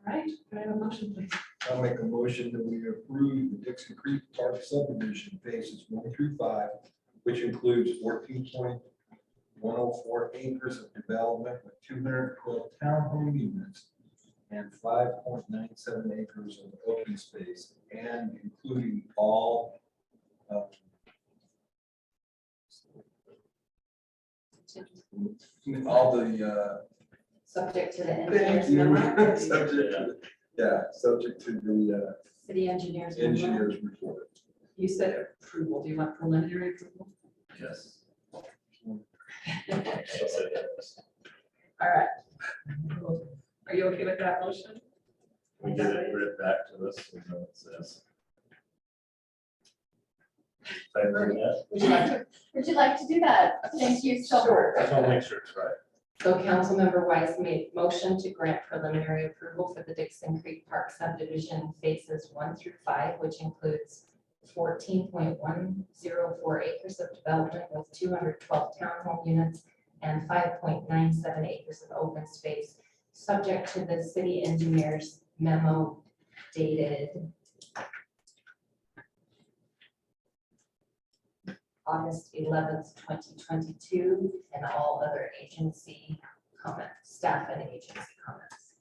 All right, can I have a motion, please? I'll make a motion that we approve the Dixon Creek Park subdivision phases 1 through 5, which includes 14.104 acres of development with 212 townhome units and 5.97 acres of open space, and including all the Subject to the thank engineer's you. memo, Subject to the city engineer's memo. engineer's report. You said approval. Do you want preliminary approval? Yes. All right. Are you okay with that motion? We get it read back to us, we know what it says. Would you like to do that? Thank you so much. I just want to make sure it's right. So Councilmember Weiss made motion to grant preliminary approval for the Dixon Creek Park subdivision phases 1 through 5, which includes 14.104 acres of development with 212 townhome units and 5.97 acres of open space, subject to the city engineer's memo dated August 11th, 2022, and all other agency comments, staff and agency comments.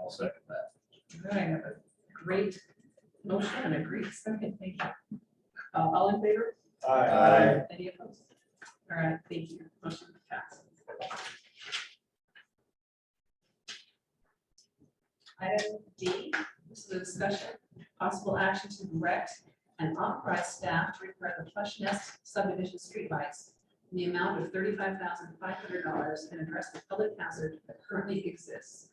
I'll second that. All right, I have a great motion and a great second. Thank you. All in favor? Aye. Any opposed? All right, thank you. Motion passed. Item D, this is a discussion, possible action to direct and authorize staff to repair the Plush Nest subdivision streetlights in the amount of $35,500 and address the public hazard that currently exists.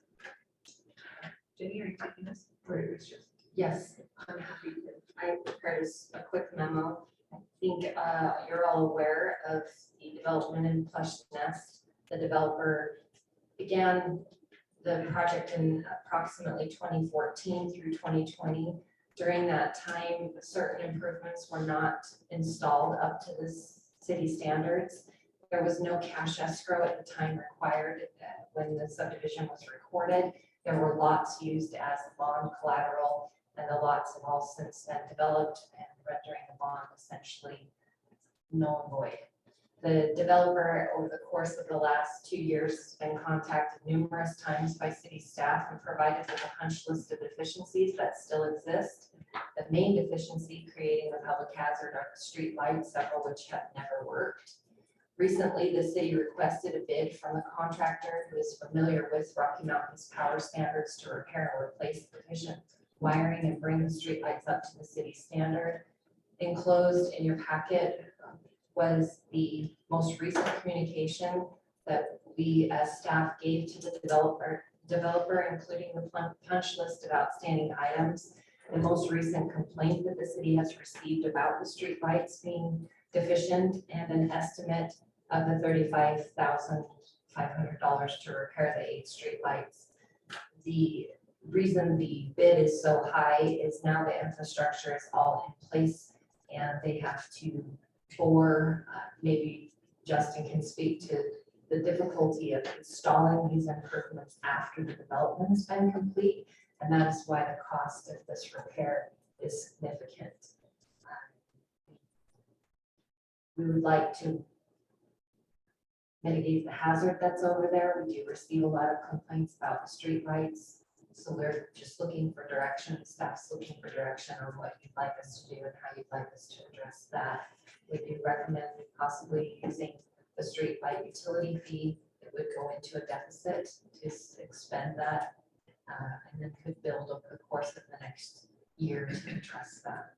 Jenny, are you taking this? Or is it just? Yes, I'm happy to. I prepared a quick memo. I think you're all aware of the development in Plush Nest. The developer began the project in approximately 2014 through 2020. During that time, certain improvements were not installed up to the city standards. There was no cash escrow at the time required when the subdivision was recorded. There were lots used as bond collateral, and the lots have all since then developed and rendering the bond essentially null and void. The developer, over the course of the last 2 years, has been contacted numerous times by city staff and provided with a punch list of deficiencies that still exist. The main deficiency creating the public hazard are the street lights, several which have never worked. Recently, the city requested a bid from a contractor who is familiar with Rocky Mountain's power standards to repair or replace deficient wiring and bring the streetlights up to the city standard. Enclosed in your packet was the most recent communication that we as staff gave to the developer, including the punch list of outstanding items. The most recent complaint that the city has received about the streetlights being deficient and an estimate of the $35,500 to repair the 8 streetlights. The reason the bid is so high is now the infrastructure is all in place and they have to bore, maybe Justin can speak to the difficulty of installing these improvements after the development has been complete. And that is why the cost of this repair is significant. We would like to mitigate the hazard that's over there. We do receive a lot of complaints about the streetlights. So we're just looking for direction, staff's looking for direction on what you'd like us to do and how you'd like us to address that. We do recommend possibly using the streetlight utility fee. It would go into a deficit to expend that and then could build over the course of the next year to address that.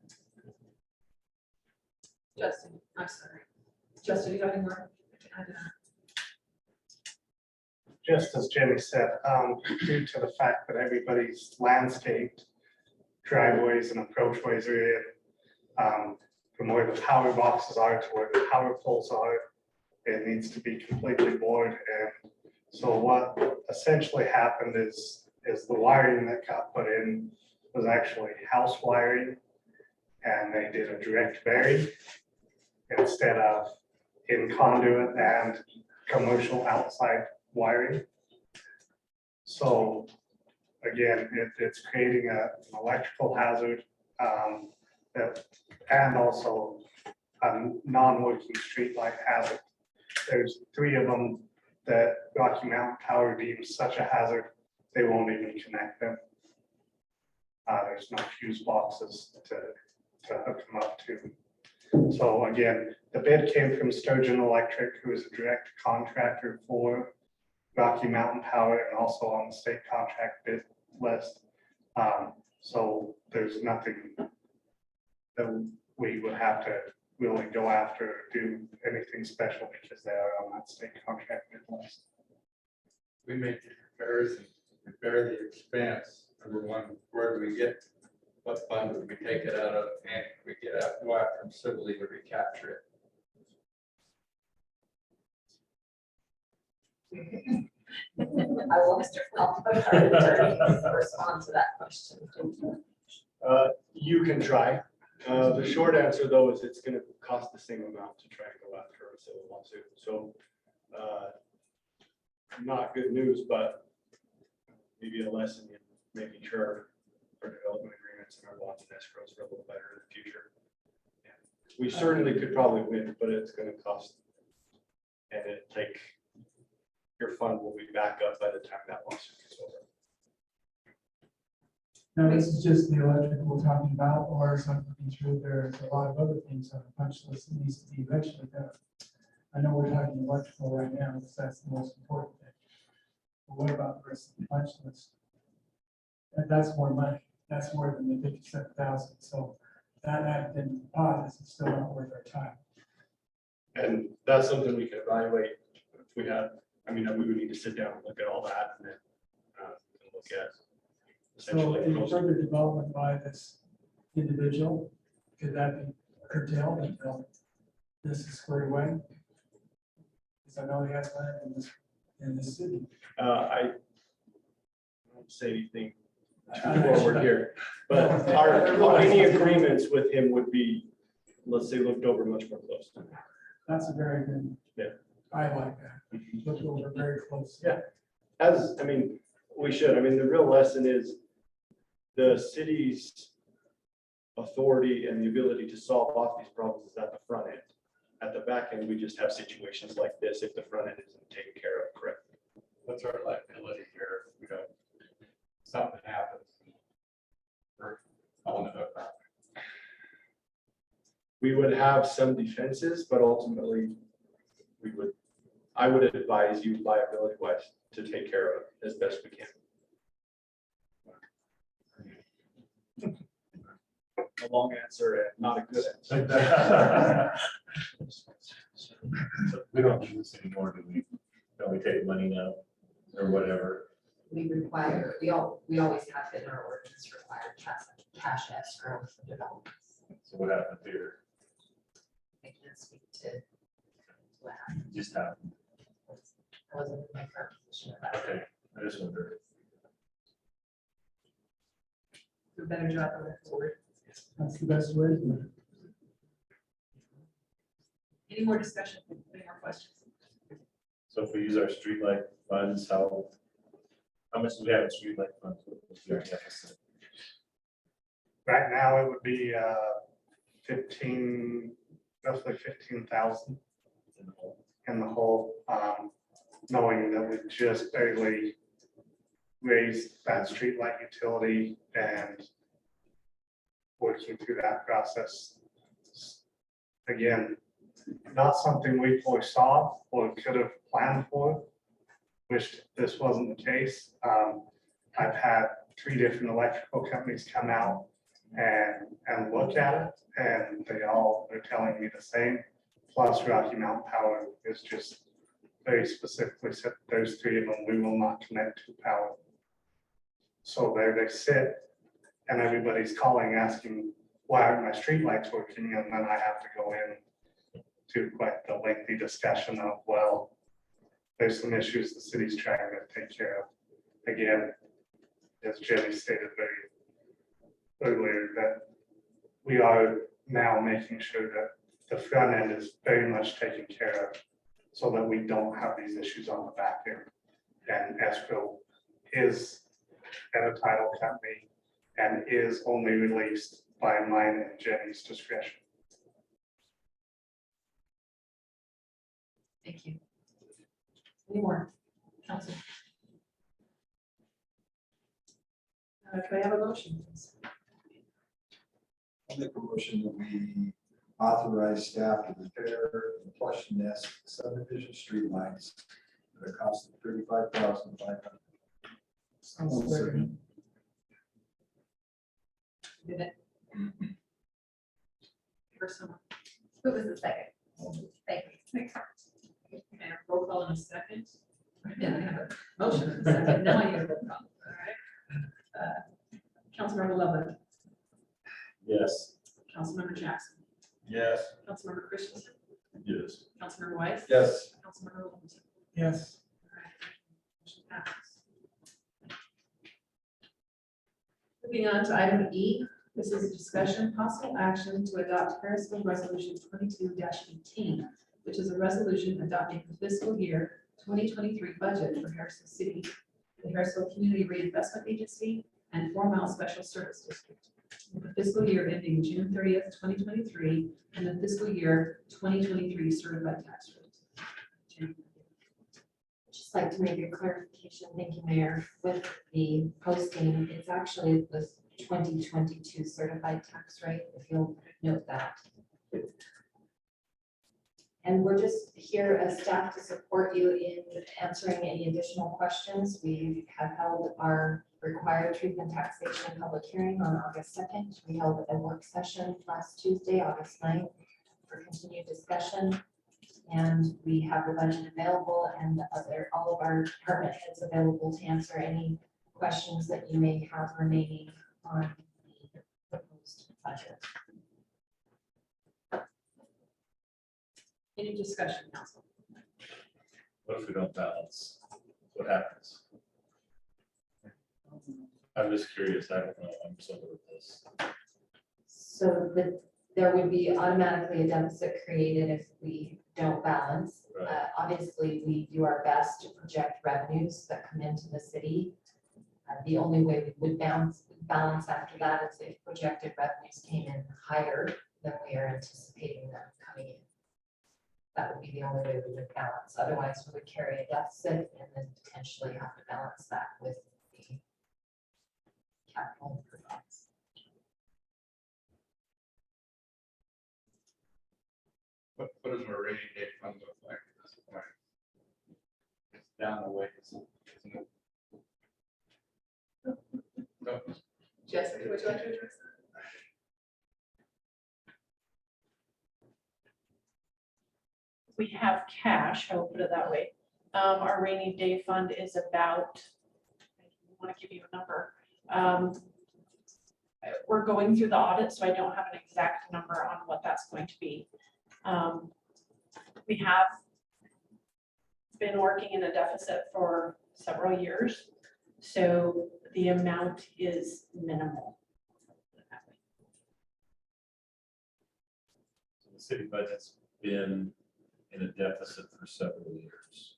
Justin, I'm sorry. Justin, you got any more? Just as Jenny said, due to the fact that everybody's landscaped driveways and approachways are in, from where the power boxes are to where the power poles are, it needs to be completely bored. And so what essentially happened is the wiring that got put in was actually house wiring, and they did a direct bury instead of in conduit and commercial outside wiring. So again, it's creating an electrical hazard and also a non-working streetlight hazard. There's 3 of them that Rocky Mountain Power deems such a hazard, they won't even connect them. There's no fuse boxes to hook them up to. So again, the bid came from Sturgeon Electric, who is a direct contractor for Rocky Mountain Power and also on the state contract bid list. So there's nothing that we would have to really go after or do anything special because they are on that state contract bid list. We make the repairs and we bear the expense, number one, where do we get, what fund would we take it out of, and we get out, go after them civilly to recapture it? I will, Mr. Flint, our attorney, respond to that question. You can try. The short answer, though, is it's gonna cost the same amount to try and go after a civil lawsuit. So, not good news, but maybe a lesson in making sure our development agreements and our bonds and escrows are a little better in the future. We certainly could probably win, but it's gonna cost. And it take, your fund will be back up by the time that lawsuit is over. Now, this is just the electrical we're talking about, or something through, there's a lot of other things on the punch list that needs to be eventually done. I know we're talking electrical right now, because that's the most important thing. But what about the rest of the punch list? And that's more money, that's more than the 57,000, so that added into the pot is still not worth our time. And that's something we can evaluate if we have, I mean, we would need to sit down and look at all that and then look at So essentially. any further development by this individual, could that be curtailed until this is squared away? Because I know he has land in this city. I won't say anything too forward here, but any agreements with him would be, let's say, looked over much more closely. That's a very good. Yeah. I like that. Look over very close. Yeah. As, I mean, we should, I mean, the real lesson is the city's authority and the ability to solve off these problems is at the front end. At the back end, we just have situations like this if the front end isn't taken care of correctly. What's our liability here if we don't, something happens? We're on the hook. We would have some defenses, but ultimately I would advise you liability wise to take care of it as best we can. A long answer and not a good answer. We don't do this anymore, do we? Don't we take money now or whatever? We require, we always have in our ordinance required cash escrow for developments. So what happened here? I can't speak to what happened. Just happened. I wasn't in my current position about it. Okay, I just wondered. Do a better job on that forward. That's the best way. Any more discussion? Any more questions? So if we use our streetlight funds, how much do we have in streetlight funds? What's our deficit? Right now, it would be roughly 15,000 in the hole, knowing that we just barely raised that streetlight utility and working through that process. Again, not something we foresaw or could have planned for. Wish this wasn't the case. I've had 3 different electrical companies come out and look at it, and they're telling me the same. Plus Rocky Mountain Power is just very specifically said those 3 of them, we will not connect to power. So there they sit, and everybody's calling asking, why aren't my streetlights working? And then I have to go in to quite the lengthy discussion of, well, there's some issues the city's trying to take care of. Again, as Jenny stated very earlier, that we are now making sure that the front end is very much taken care of so that we don't have these issues on the back end. And escrow is at a title company and is only released by mine and Jenny's discretion. Thank you. Any more, council? Can I have a motion, please? I'll make a motion that we authorize staff to repair the flush nest subdivision streetlights at a cost of $35,500. Did it? First one. Who was the second? Thank you. And roll call in a second. Yeah, I have a motion in a second. Now I need a roll call. Councilmember Lovett, Yes. Councilmember Jackson, Yes. Councilmember Christensen, Yes. Councilmember Weiss. Yes. Councilmember Littleton. Yes. All right, motion passes. Moving on to item E, this is a discussion, possible action to adopt Harrisville Resolution 22-18, which is a resolution adopting the fiscal year 2023 budget for Harrisville City, the Harrisville Community Reinvestment Agency, and 4 Mile Special Service District, with the fiscal year ending June 30th, 2023, and the fiscal year 2023 certified tax rate. Just like to make a clarification, thank you, Mayor, with the posting, it's actually the 2022 certified tax rate, if you'll note that. And we're just here as staff to support you in answering any additional questions. We have held our required truth and taxation public hearing on August 2nd. We held a work session last Tuesday, August 9th, for continued discussion. And we have the budget available and all of our department heads available to answer any questions that you may have remaining on the proposed budget. Any discussion, council? What if we don't balance? What happens? I'm just curious. I don't know. I'm so good with this. So there would be automatically a deficit created if we don't balance. Right. Obviously, we do our best to project revenues that come into the city. The only way we would balance after that is if projected revenues came in higher than we are anticipating them coming in. That would be the only way we would balance. Otherwise, we would carry a deficit and then potentially have to balance that with the capital improvements. What does our rainy day fund look like at this point? It's down the way, isn't it? No. Jessica, would you like to address that? We have cash, I will put it that way. Our rainy day fund is about, I want to give you a number. We're going through the audit, so I don't have an exact number on what that's going to be. We have been working in a deficit for several years, so the amount is minimal. So the city budget's been in a deficit for several years.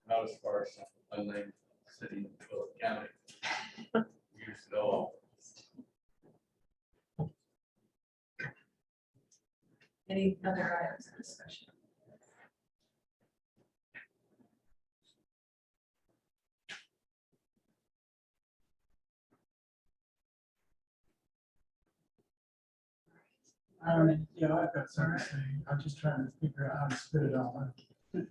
Not as far as unnamed city in Phillip County. Years ago. Any other items of discussion? Yeah, I've got something to say. I'm just trying to figure out how to spit it all out.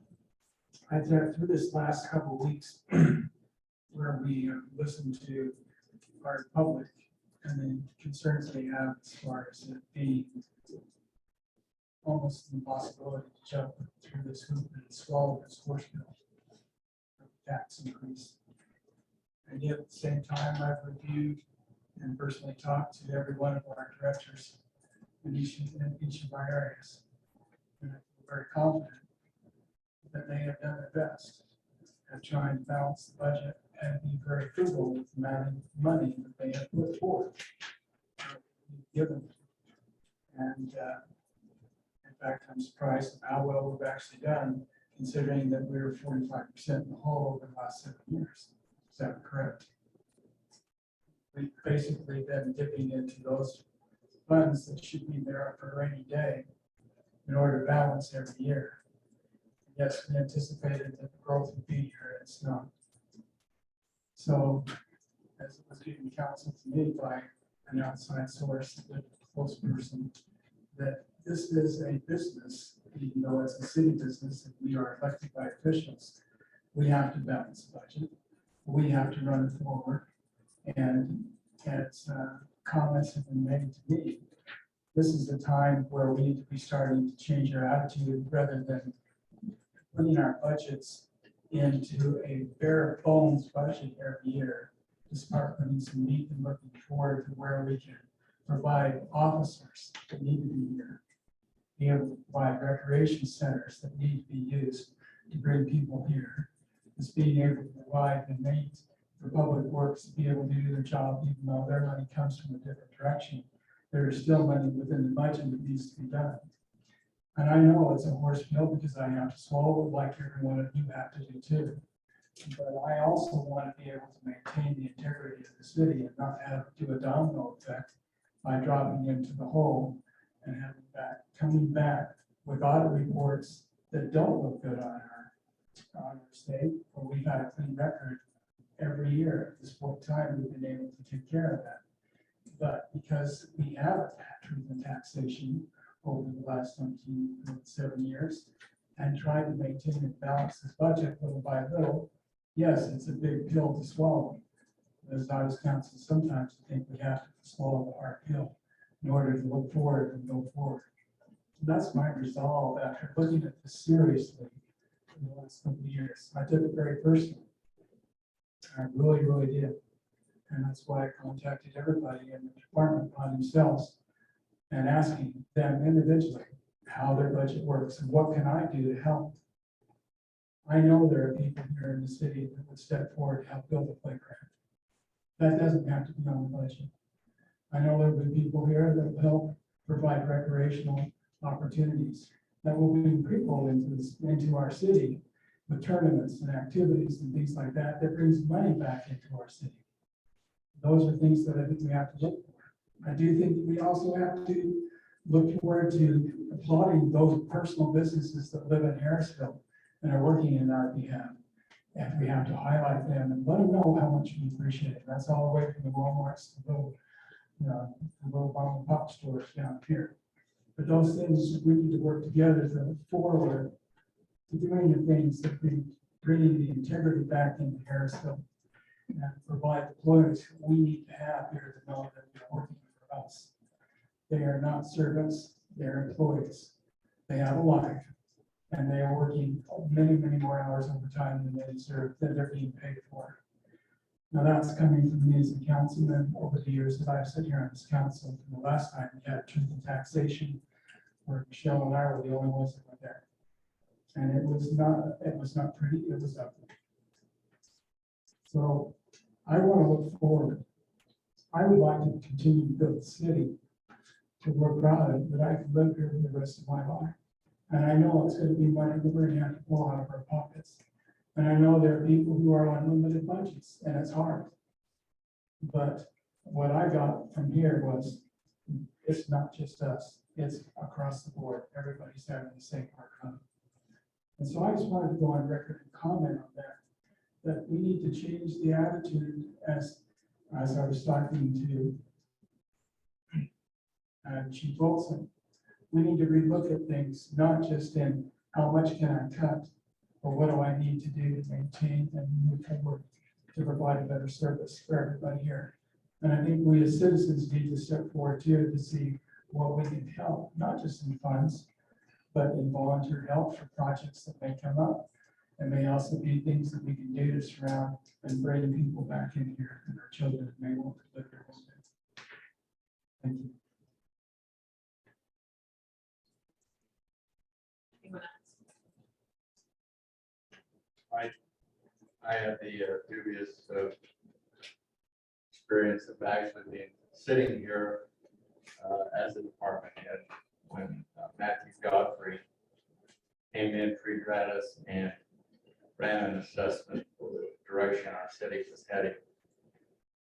I think through this last couple of weeks, where we listened to our public and the concerns they have as far as it being almost an impossibility to jump through this hoop and swallow this horse bill tax increase. And yet at the same time, I've reviewed and personally talked to every one of our directors in each of our areas. And I feel very confident that they have done their best at trying to balance the budget and be very frugal with the amount of money that they have put forward. Given. And in fact, I'm surprised at how well we've actually done, considering that we were 45% in the hole over the last 7 years. Is that correct? We've basically been dipping into those funds that should be there for a rainy day in order to balance every year. Yes, we anticipated that the growth would be here, and it's not. So, as it was given counsel to me by an outside source, a close person, that this is a business, even though it's a city business and we are elected by officials, we have to balance the budget. We have to run it forward. And as comments have been made to me, this is the time where we need to be starting to change our attitude rather than putting our budgets into a bare bones budget every year to start putting some meat and looking forward to where we can provide officers that need to be here. Be able to provide recreation centers that need to be used to bring people here. It's being able to provide the means for public works to be able to do their job, even though their money comes from a different direction. There is still money within the budget that needs to be done. And I know it's a horse pill because I have to swallow it like everyone of you have to do too. But I also want to be able to maintain the integrity of the city and not have to do a domino effect by dropping into the hole and having that coming back with audit reports that don't look good on our state, or we've had a clean record every year. At this point in time, we've been able to take care of that. But because we have a truth in taxation over the last 7 years and tried to maintain and balance this budget little by little, yes, it's a big pill to swallow. As I was counsel, sometimes I think we have to swallow the hard pill in order to look forward and go forward. And that's my resolve after looking at this seriously in the last couple of years. I took it very personally. I really, really did. And that's why I contacted everybody in the department by themselves and asking them individually how their budget works and what can I do to help. I know there are people here in the city that would step forward to help build a playground. That doesn't have to be on the budget. I know there will be people here that will help provide recreational opportunities that will bring people into our city with tournaments and activities and things like that, that brings money back into our city. Those are things that I think we have to look for. I do think that we also have to look forward to applauding those personal businesses that live in Harrisville and are working in our behalf. And we have to highlight them and let them know how much we appreciate it. That's all the way from the Walmarts to the little mom and pop stores down here. But those things, we need to work together to look forward to doing the things that bring the integrity back into Harrisville and provide the employees we need to have here to know that they're working for us. They are not servants, they're employees. They have a life and they are working many, many more hours overtime than they deserve, that they're being paid for. Now that's coming from me as a councilman over the years that I've sat here on this council. And the last time we had truth and taxation, where Michelle and I were the only ones that were there. And it was not pretty, it was ugly. So I want to look forward. I would like to continue to build the city to we're proud of, that I can live here for the rest of my life. And I know it's going to be money that we're going to have to pull out of our pockets. And I know there are people who are on limited budgets, and it's hard. But what I got from here was, it's not just us, it's across the board. Everybody's having the same hard time. And so I just wanted to go on record and comment on that we need to change the attitude as I was talking to Chief Olson. We need to relook at things, not just in how much can I cut, but what do I need to do to maintain and move forward to provide a better service for everybody here. And I think we as citizens need to step forward too to see what we can help, not just in funds, but in volunteer help for projects that may come up. And may also be things that we can do to surround and bring people back in here and our children may want to live here one day. Thank you. Anyone else? I had the dubious experience of actually being sitting here as a department head when Matthew Godfrey came in pre gratis and ran an assessment for the direction our city was heading.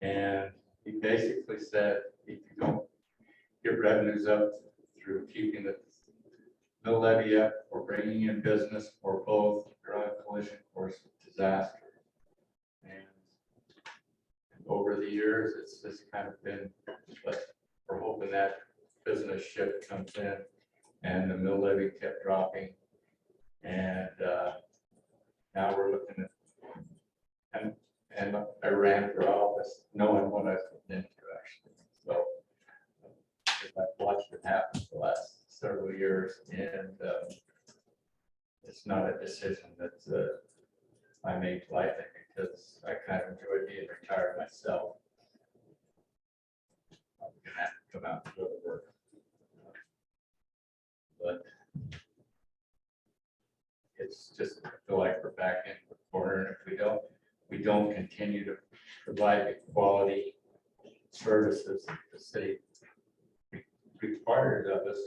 And he basically said, if you don't get revenues up through keeping the mill levy up or bringing in business or both, you're on a collision course with disaster. And over the years, it's just kind of been, but we're hoping that business shift comes in and the mill levy kept dropping. And now we're looking at, and I ran for office knowing what I was getting into actually. So I've watched it happen for the last several years, and it's not a decision that my mate's life, because I kind of enjoy being retired myself. I'm gonna have to come out and go to work. But it's just, I feel like we're back in the corner, and if we don't continue to provide the quality services that the city requires of us,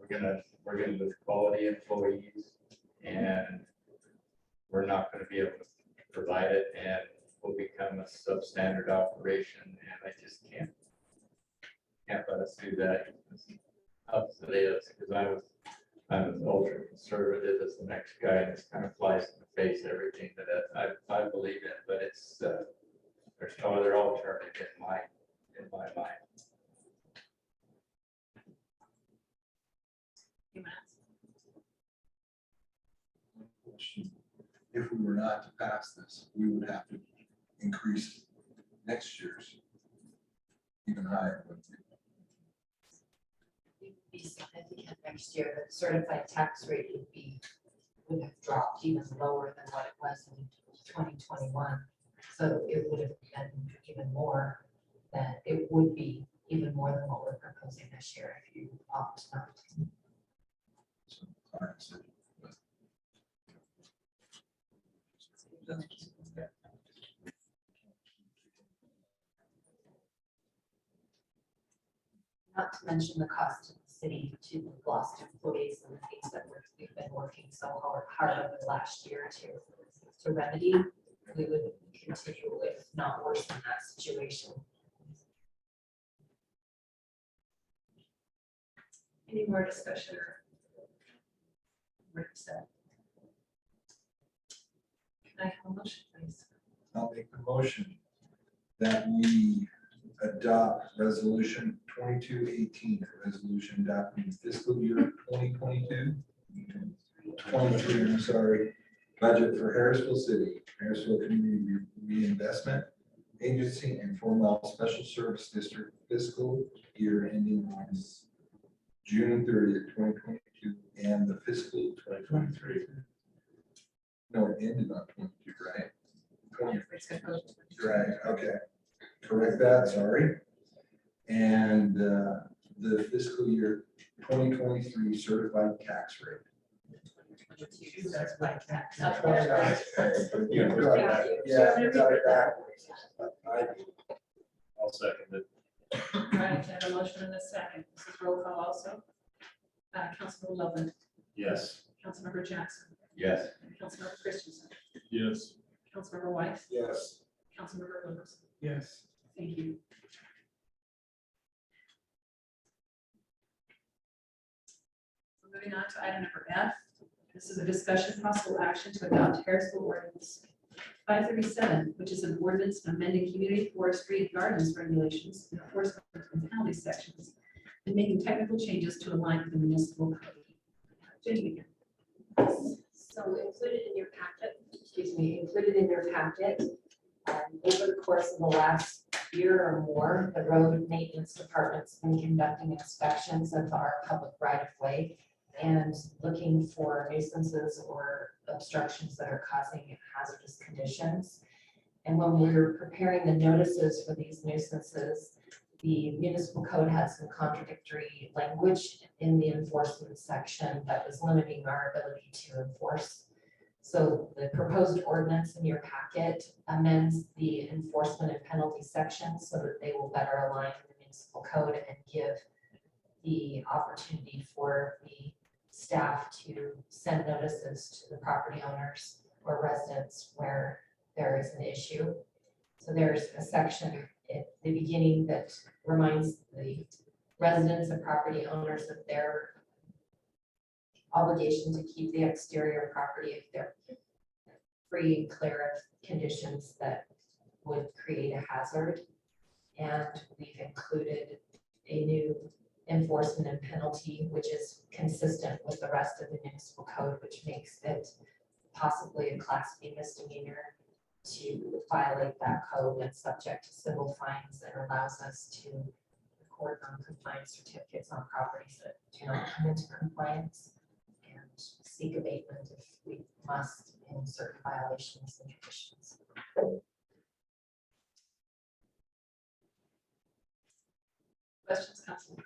we're gonna lose quality employees, and we're not gonna be able to provide it, and will become a substandard operation, and I just can't let us do that. Up to this, because I'm as ultra conservative as the next guy, and this kind of flies in the face everything that I believe in, but it's there's no other alternative in my mind. If we were not to pass this, we would have to increase next year's even higher. Be significant next year, but certified tax rate would have dropped even lower than what it was in 2021. So it would have been even more than, it would be even more than what we're proposing this year if you opt not. Not to mention the cost to the city to the lost employees and the things that we've been working so hard over the last year to remedy. We would continue, if not worse than that situation. Any more discussion? Rick said. Can I have a motion, please? I'll make the motion that we adopt resolution 2218, a resolution adopting fiscal year 2022, 23, I'm sorry, budget for Harrisville City, Harrisville Community Reinvestment Agency, and 4 Mile Special Service District fiscal year ending on June 30th, 2022, and the fiscal 2023. No, it ended on 22, right? 20, right, okay. Correct that, sorry. And the fiscal year 2023 certified tax rate. Certified tax. Yeah, got it backwards. I'll second it. All right, I have a motion in a second. This is roll call also. Councilmember Loveland, Yes. Councilmember Jackson, Yes. Councilmember Christensen, Yes. Councilmember White, Yes. Councilmember Lewis. Yes. Thank you. Moving on to item number F. This is a discussion possible action to adopt Harrisville Ordinance 537, which is an ordinance amending community forestry and gardens regulations, enforcement and penalty sections, and making technical changes to align with the municipal code. Jenny again. So included in your packet, over the course of the last year or more, the road maintenance department's been conducting inspections of our public right of way and looking for nuisances or obstructions that are causing hazardous conditions. And when we were preparing the notices for these nuisances, the municipal code has some contradictory language in the enforcement section that was limiting our ability to enforce. So the proposed ordinance in your packet amends the enforcement and penalty sections so that they will better align with the municipal code and give the opportunity for the staff to send notices to the property owners or residents where there is an issue. So there's a section at the beginning that reminds the residents and property owners of their obligation to keep the exterior property if they're free and clear of conditions that would create a hazard. And we've included a new enforcement and penalty, which is consistent with the rest of the municipal code, which makes it possibly a Class B misdemeanor to violate that code and subject to civil fines, and allows us to record non-compliance certificates on properties that do not come into compliance. And seek abatement if we must in certain violations and conditions. Questions, Council?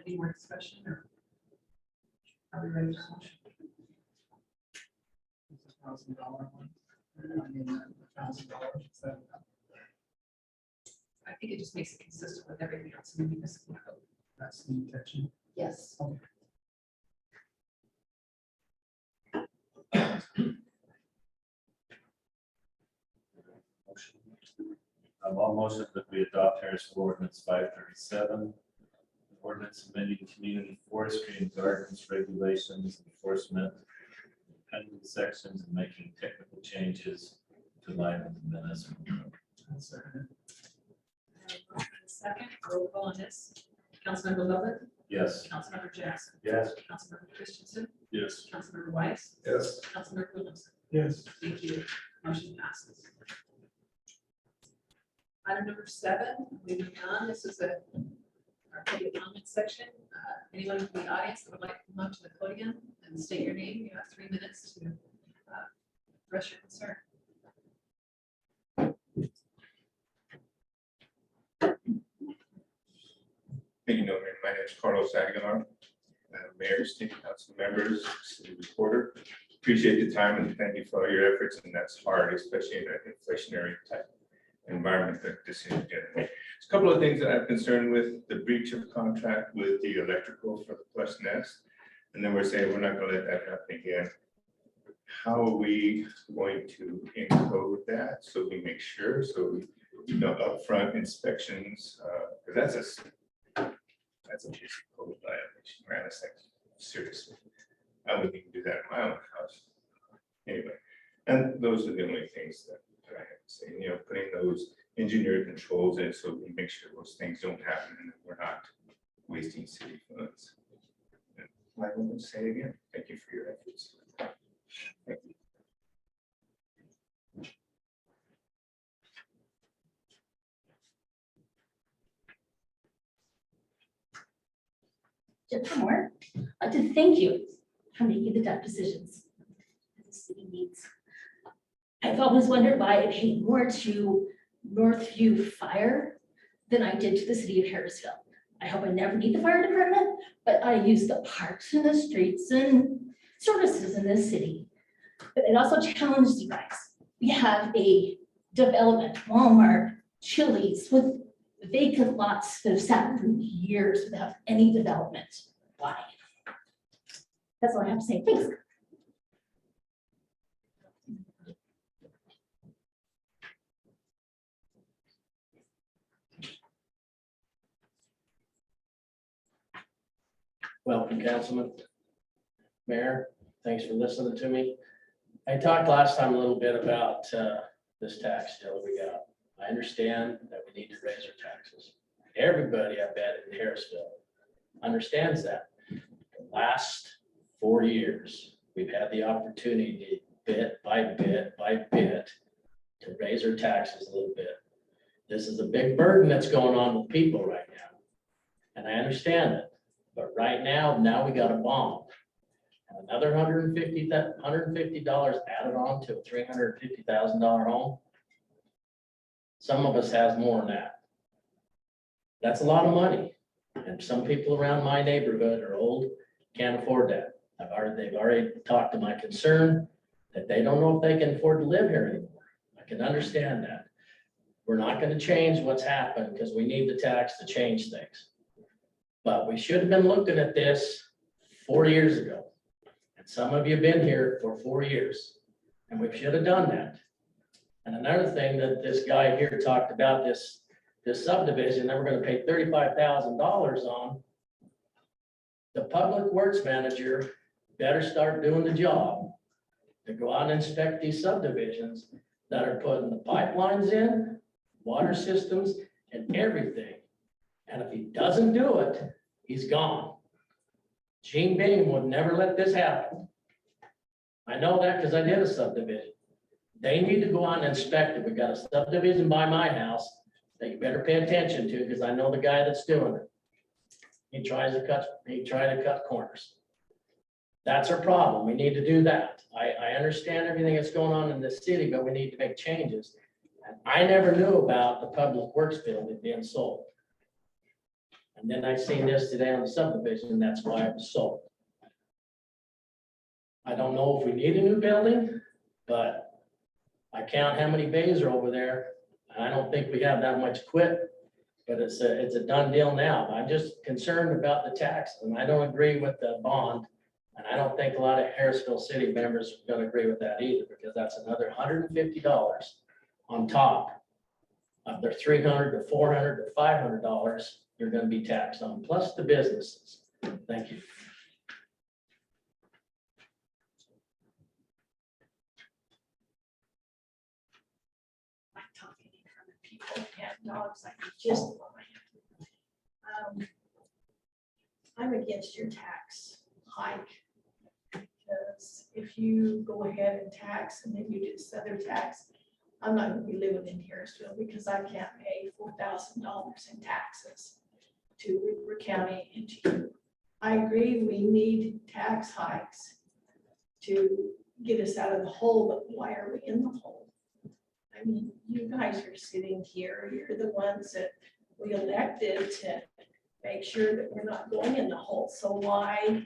Any more discussion or? Are we ready for motion? It's $1,000 one. I mean, $1,000, is that enough? I think it just makes it consistent with everything else in the municipal code. That's the intention. Yes. I'll motion that we adopt Harrisville Ordinance 537. Ordinance amending community forestry and gardens regulations, enforcement, pending sections, and making technical changes to line with the municipal code. I'll second Second, roll call on this. Councilmember Lovett, Yes. Councilmember Jackson, Yes. Councilmember Christensen, Yes. Councilmember Weiss, Yes. Councilmember Williamson. it. Yes. Thank you. Motion passes. Item number 7, moving on, this is our public comment section. Anyone from the audience that would like to come up to the podium and state your name, you have 3 minutes to express your concern. You know, my name is Carlos Aguilar, Mayor, City Council members, City Reporter. Appreciate the time and thank you for all your efforts, and that's hard, especially in an inflationary type environment that this is getting. There's a couple of things that I'm concerned with: the breach of contract with the electrical for the Plus Nest, and then we're saying we're not going to let that happen again. How are we going to encode that so we make sure, so we, you know, upfront inspections, because that's a basic code violation, right? It's like, seriously, I wouldn't even do that in my own house. Anyway, and those are the only things that I have to say, you know, putting those engineered controls in so we make sure those things don't happen and that we're not wasting city funds. And I will say again, thank you for your efforts. Thank you. Jennifer Moore, I'd like to thank you for making the tough decisions that the city needs. I've always wondered why I paid more to Northview Fire than I did to the city of Harrisville. I hope I never need the fire department, but I use the parks and the streets and services in this city. But it also challenged you guys. We have a development, Walmart, Chili's, with vacant lots that have sat for years without any development. Why? That's all I have to say. Thanks. Welcome, Councilman. Mayor, thanks for listening to me. I talked last time a little bit about this tax deal that we got. I understand that we need to raise our taxes. Everybody, I bet, in Harrisville understands that. The last 4 years, we've had the opportunity bit by bit by bit to raise our taxes a little bit. This is a big burden that's going on with people right now. And I understand it. But right now we got a bond. And another $150 added on to a $350,000 home. Some of us has more than that. That's a lot of money. And some people around my neighborhood are old, can't afford that. They've already talked to my concern that they don't know if they can afford to live here anymore. I can understand that. We're not going to change what's happened because we need the tax to change things. But we should have been looking at this 4 years ago. And some of you have been here for 4 years, and we should have done that. And another thing that this guy here talked about, this subdivision that we're going to pay $35,000 on, the public works manager better start doing the job to go out and inspect these subdivisions that are putting the pipelines in, water systems, and everything. And if he doesn't do it, he's gone. Gene Beam would never let this happen. I know that because I did a subdivision. They need to go out and inspect it. We've got a subdivision by my house that you better pay attention to because I know the guy that's doing it. He tries to cut corners. That's our problem. We need to do that. I understand everything that's going on in this city, but we need to make changes. And I never knew about the public works building being sold. And then I seen this today on the subdivision, and that's why it was sold. I don't know if we need a new building, but I count how many bays are over there. And I don't think we have that much equipment, but it's a done deal now. I'm just concerned about the tax, and I don't agree with the bond. And I don't think a lot of Harrisville city members are gonna agree with that either, because that's another $150 on top of their $300 to $400 to $500 you're gonna be taxed on, plus the businesses. Thank you. I'm talking in front of people and dogs like you just I'm against your tax hike. Because if you go ahead and tax and then you do this other tax, I'm not gonna be living in Harrisville because I can't pay $4,000 in taxes to Weaver County and to you. I agree, we need tax hikes to get us out of the hole, but why are we in the hole? I mean, you guys are sitting here, you're the ones that we elected to make sure that we're not going in the hole, so why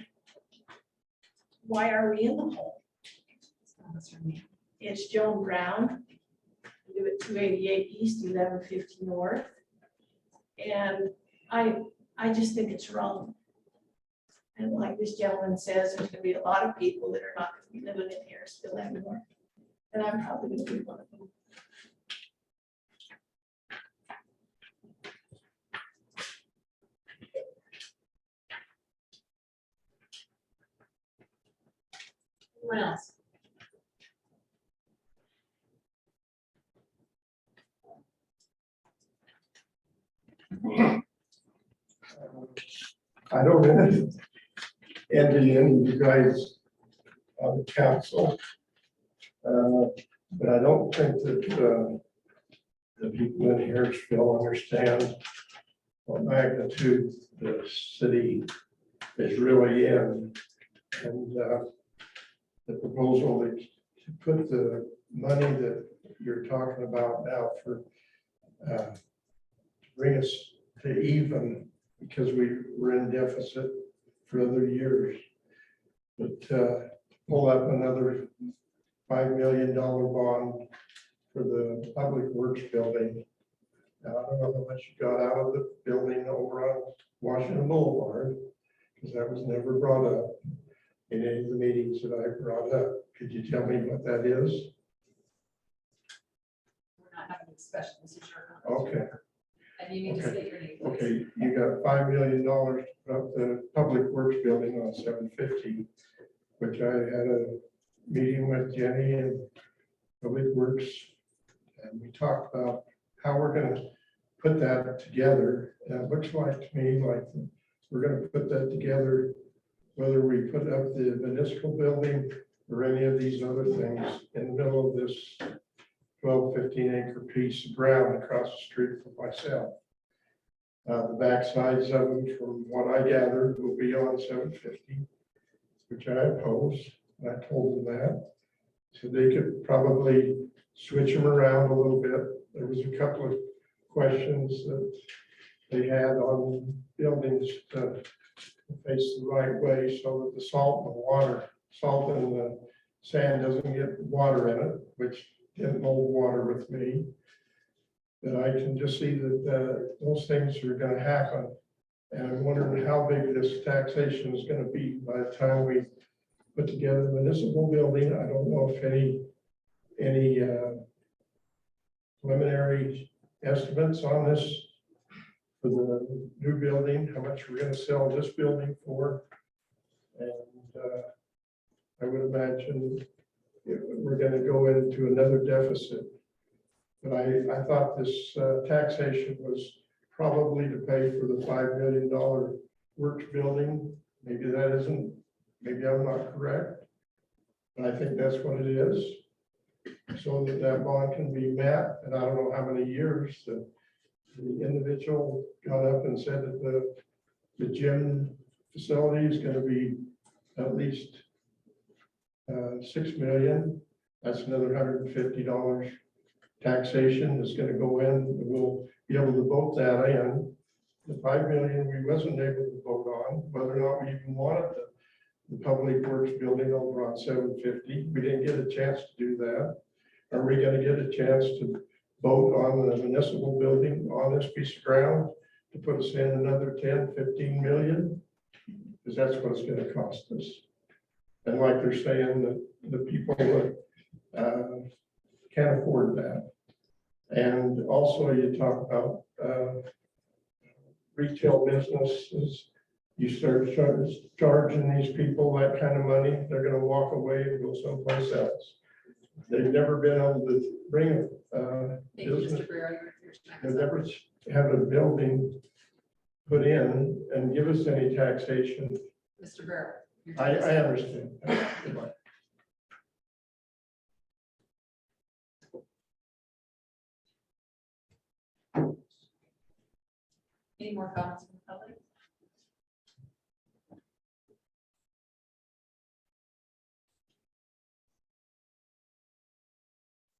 are we in the hole? It's Joan Brown, live at 288 East, 1150 North. And I just think it's wrong. And like this gentleman says, there's gonna be a lot of people that are not gonna be living in Harrisville anymore. And I'm probably gonna be one of them. Anyone else? I don't envy any of you guys on the council. But I don't think that the people in Harrisville understand what magnitude the city is really in. And the proposal to put the money that you're talking about now for to bring us to even, because we were in deficit for other years. But pull up another $5 million bond for the public works building. Now, I don't know how much you got out of the building over on Washington Boulevard, because that was never brought up in any of the meetings that I brought up. Could you tell me what that is? We're not having a discussion, this is your comment. Okay. And you need to state your name. please. Okay, you got $5 million to put up the public works building on 750, which I had a meeting with Jenny and Public Works, and we talked about how we're going to put that together. And it looks like to me like we're going to put that together, whether we put up the municipal building or any of these other things in the middle of this 12, 15 acre piece of ground across the street from myself. The back sides of them, from what I gathered, will be on 750, which I oppose. And I told them that. So they could probably switch them around a little bit. There was a couple of questions that they had on buildings to face the right way so that the salt and the sand doesn't get water in it, which didn't hold water with me. But I can just see that those things are going to happen. And I'm wondering how big this taxation is going to be by the time we put together the municipal building. I don't know if any preliminary estimates on this for the new building, how much we're going to sell this building for. And I would imagine we're going to go into another deficit. But I thought this taxation was probably to pay for the $5 million works building. Maybe that isn't, maybe I'm not correct. But I think that's what it is. So that bond can be met. And I don't know how many years the individual got up and said that The gym facility is gonna be at least 6 million. That's another $150 taxation that's gonna go in. We'll be able to vote that in. The 5 million we wasn't able to vote on, whether or not we even wanted the public works building over on 750. We didn't get a chance to do that. Are we gonna get a chance to vote on the municipal building on this piece of ground to put us in another 10, 15 million? Because that's what it's gonna cost us. And like they're saying, that the people that can't afford that. And also you talk about retail businesses. You start charging these people that kind of money, they're gonna walk away and go someplace else. They've never been able to bring a Thank you, business. Mr. Brewer. Your time They've is up. never had a building put in and give us any taxation. Mr. Brewer. your I time is up. understand. Goodbye. Any more comments from the public?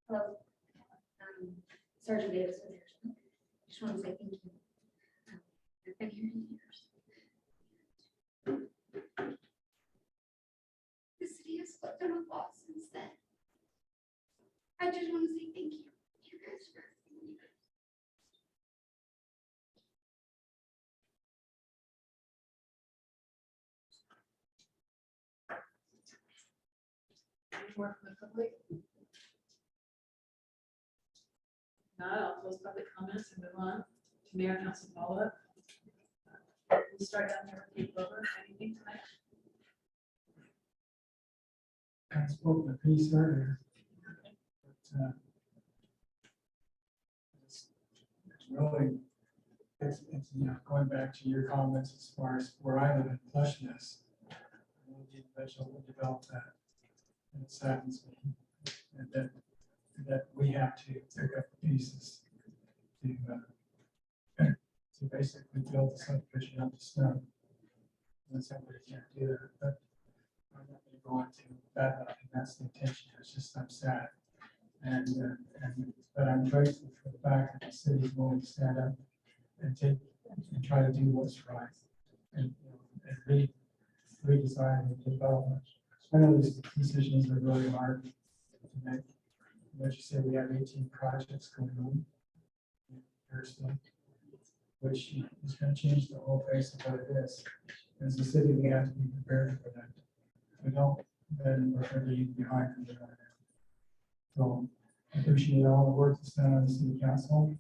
Hello. Sergeant Davis with Harrisville. Just want to say thank you. I've been here years. The city has slept on a lot since then. I just want to say thank you. You guys are everything. Any more from the public? Not, I'll close public comments and move on to mayor and council follow-up. We'll start down there with you, Grover. Anything tonight? I spoke the piece earlier. But, it's really, it's, you know, going back to your comments as far as where I live in Plushness. We eventually develop that. And it saddens me that we have to pick up the pieces to basically build the subdivision up to snow. And somebody can't do that, but I'm not going to go on to that, I think that's the intention, it's just I'm sad. But I'm grateful for the fact that the city is willing to stand up and try to do what's right. And, you know, and redesign the development. I know these decisions are really hard to make. As you said, we have 18 projects going on in Harrisville, which is going to change the whole face of what it is. As a city, we have to be prepared for that. If we don't, then we're going to be behind from the other. So I appreciate all the work that's done on the city council.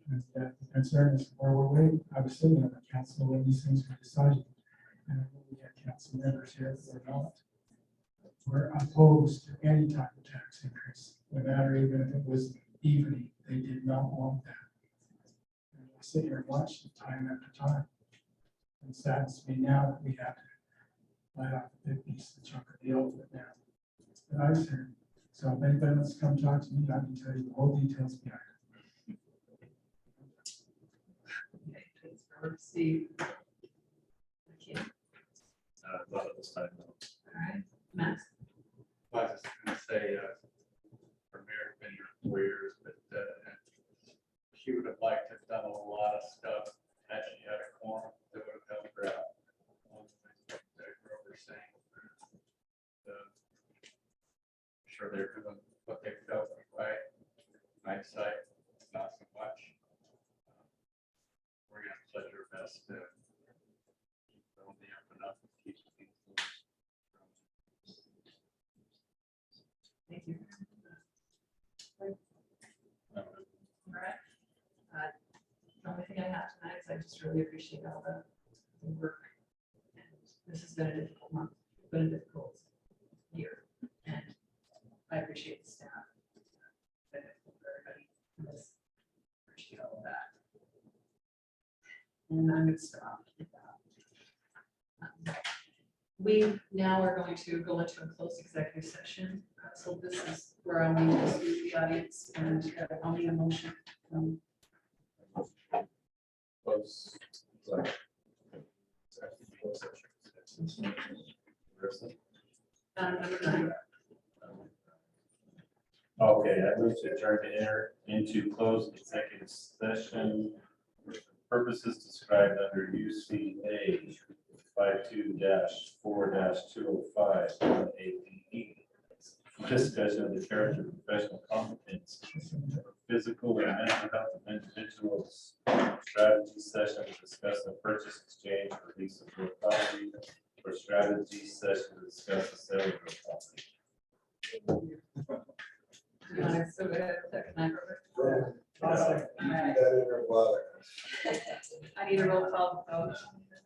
And the concern is where were we? I was sitting on the council when these things were decided. And we had council members here that were not. We're opposed to any type of tax increase, no matter even if it was evening, they did not want that. And I sit here and watch it time after time. And it saddens me now that we have to light off the big piece of the chunk of the elephant now. But I was here, so if anybody wants to come talk to me, I can tell you the whole details behind it. Okay, thanks, Robert. Steve. Okay, Not at this time, no. all right, Max. I was just gonna say, our mayor's been here 4 years, but she would have liked to have done a lot of stuff, had she had a quorum that would have helped her out. Grover saying, sure they're doing what they felt was right, nice site, not so much. We're gonna pledge our best to keep them on the up and up, keep things loose. Thank you. All right. The only thing I have tonight is I just really appreciate all the work. And this has been a difficult month, been a difficult year. And I appreciate the staff. Been difficult for everybody. I just appreciate all of that. And I'm going to stop with that. We now are going to go into a closed executive session. So this is where I'll need to speak to the audience and I'll need a motion from. closed session. Number 9. Okay, I move to adjourn to enter into closed executive session for purposes described under UCA 52-4-205 APE. Discussion of the character of professional competence, physical and mental health of individuals, strategy session to discuss the purchase, exchange, or lease of real property, or strategy session to discuss the sale of real property. You want to so good, second, That I need a roll call vote.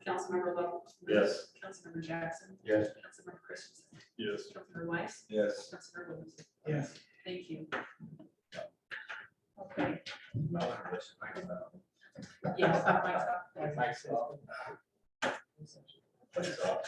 Councilmember Lowe. Yes. Councilmember Jackson. Yes. Councilmember Christensen. Yes. Councilmember Weiss. Yes. Councilmember Williams. Yes. Thank you. Okay. Yes. Mike's up. Like I said.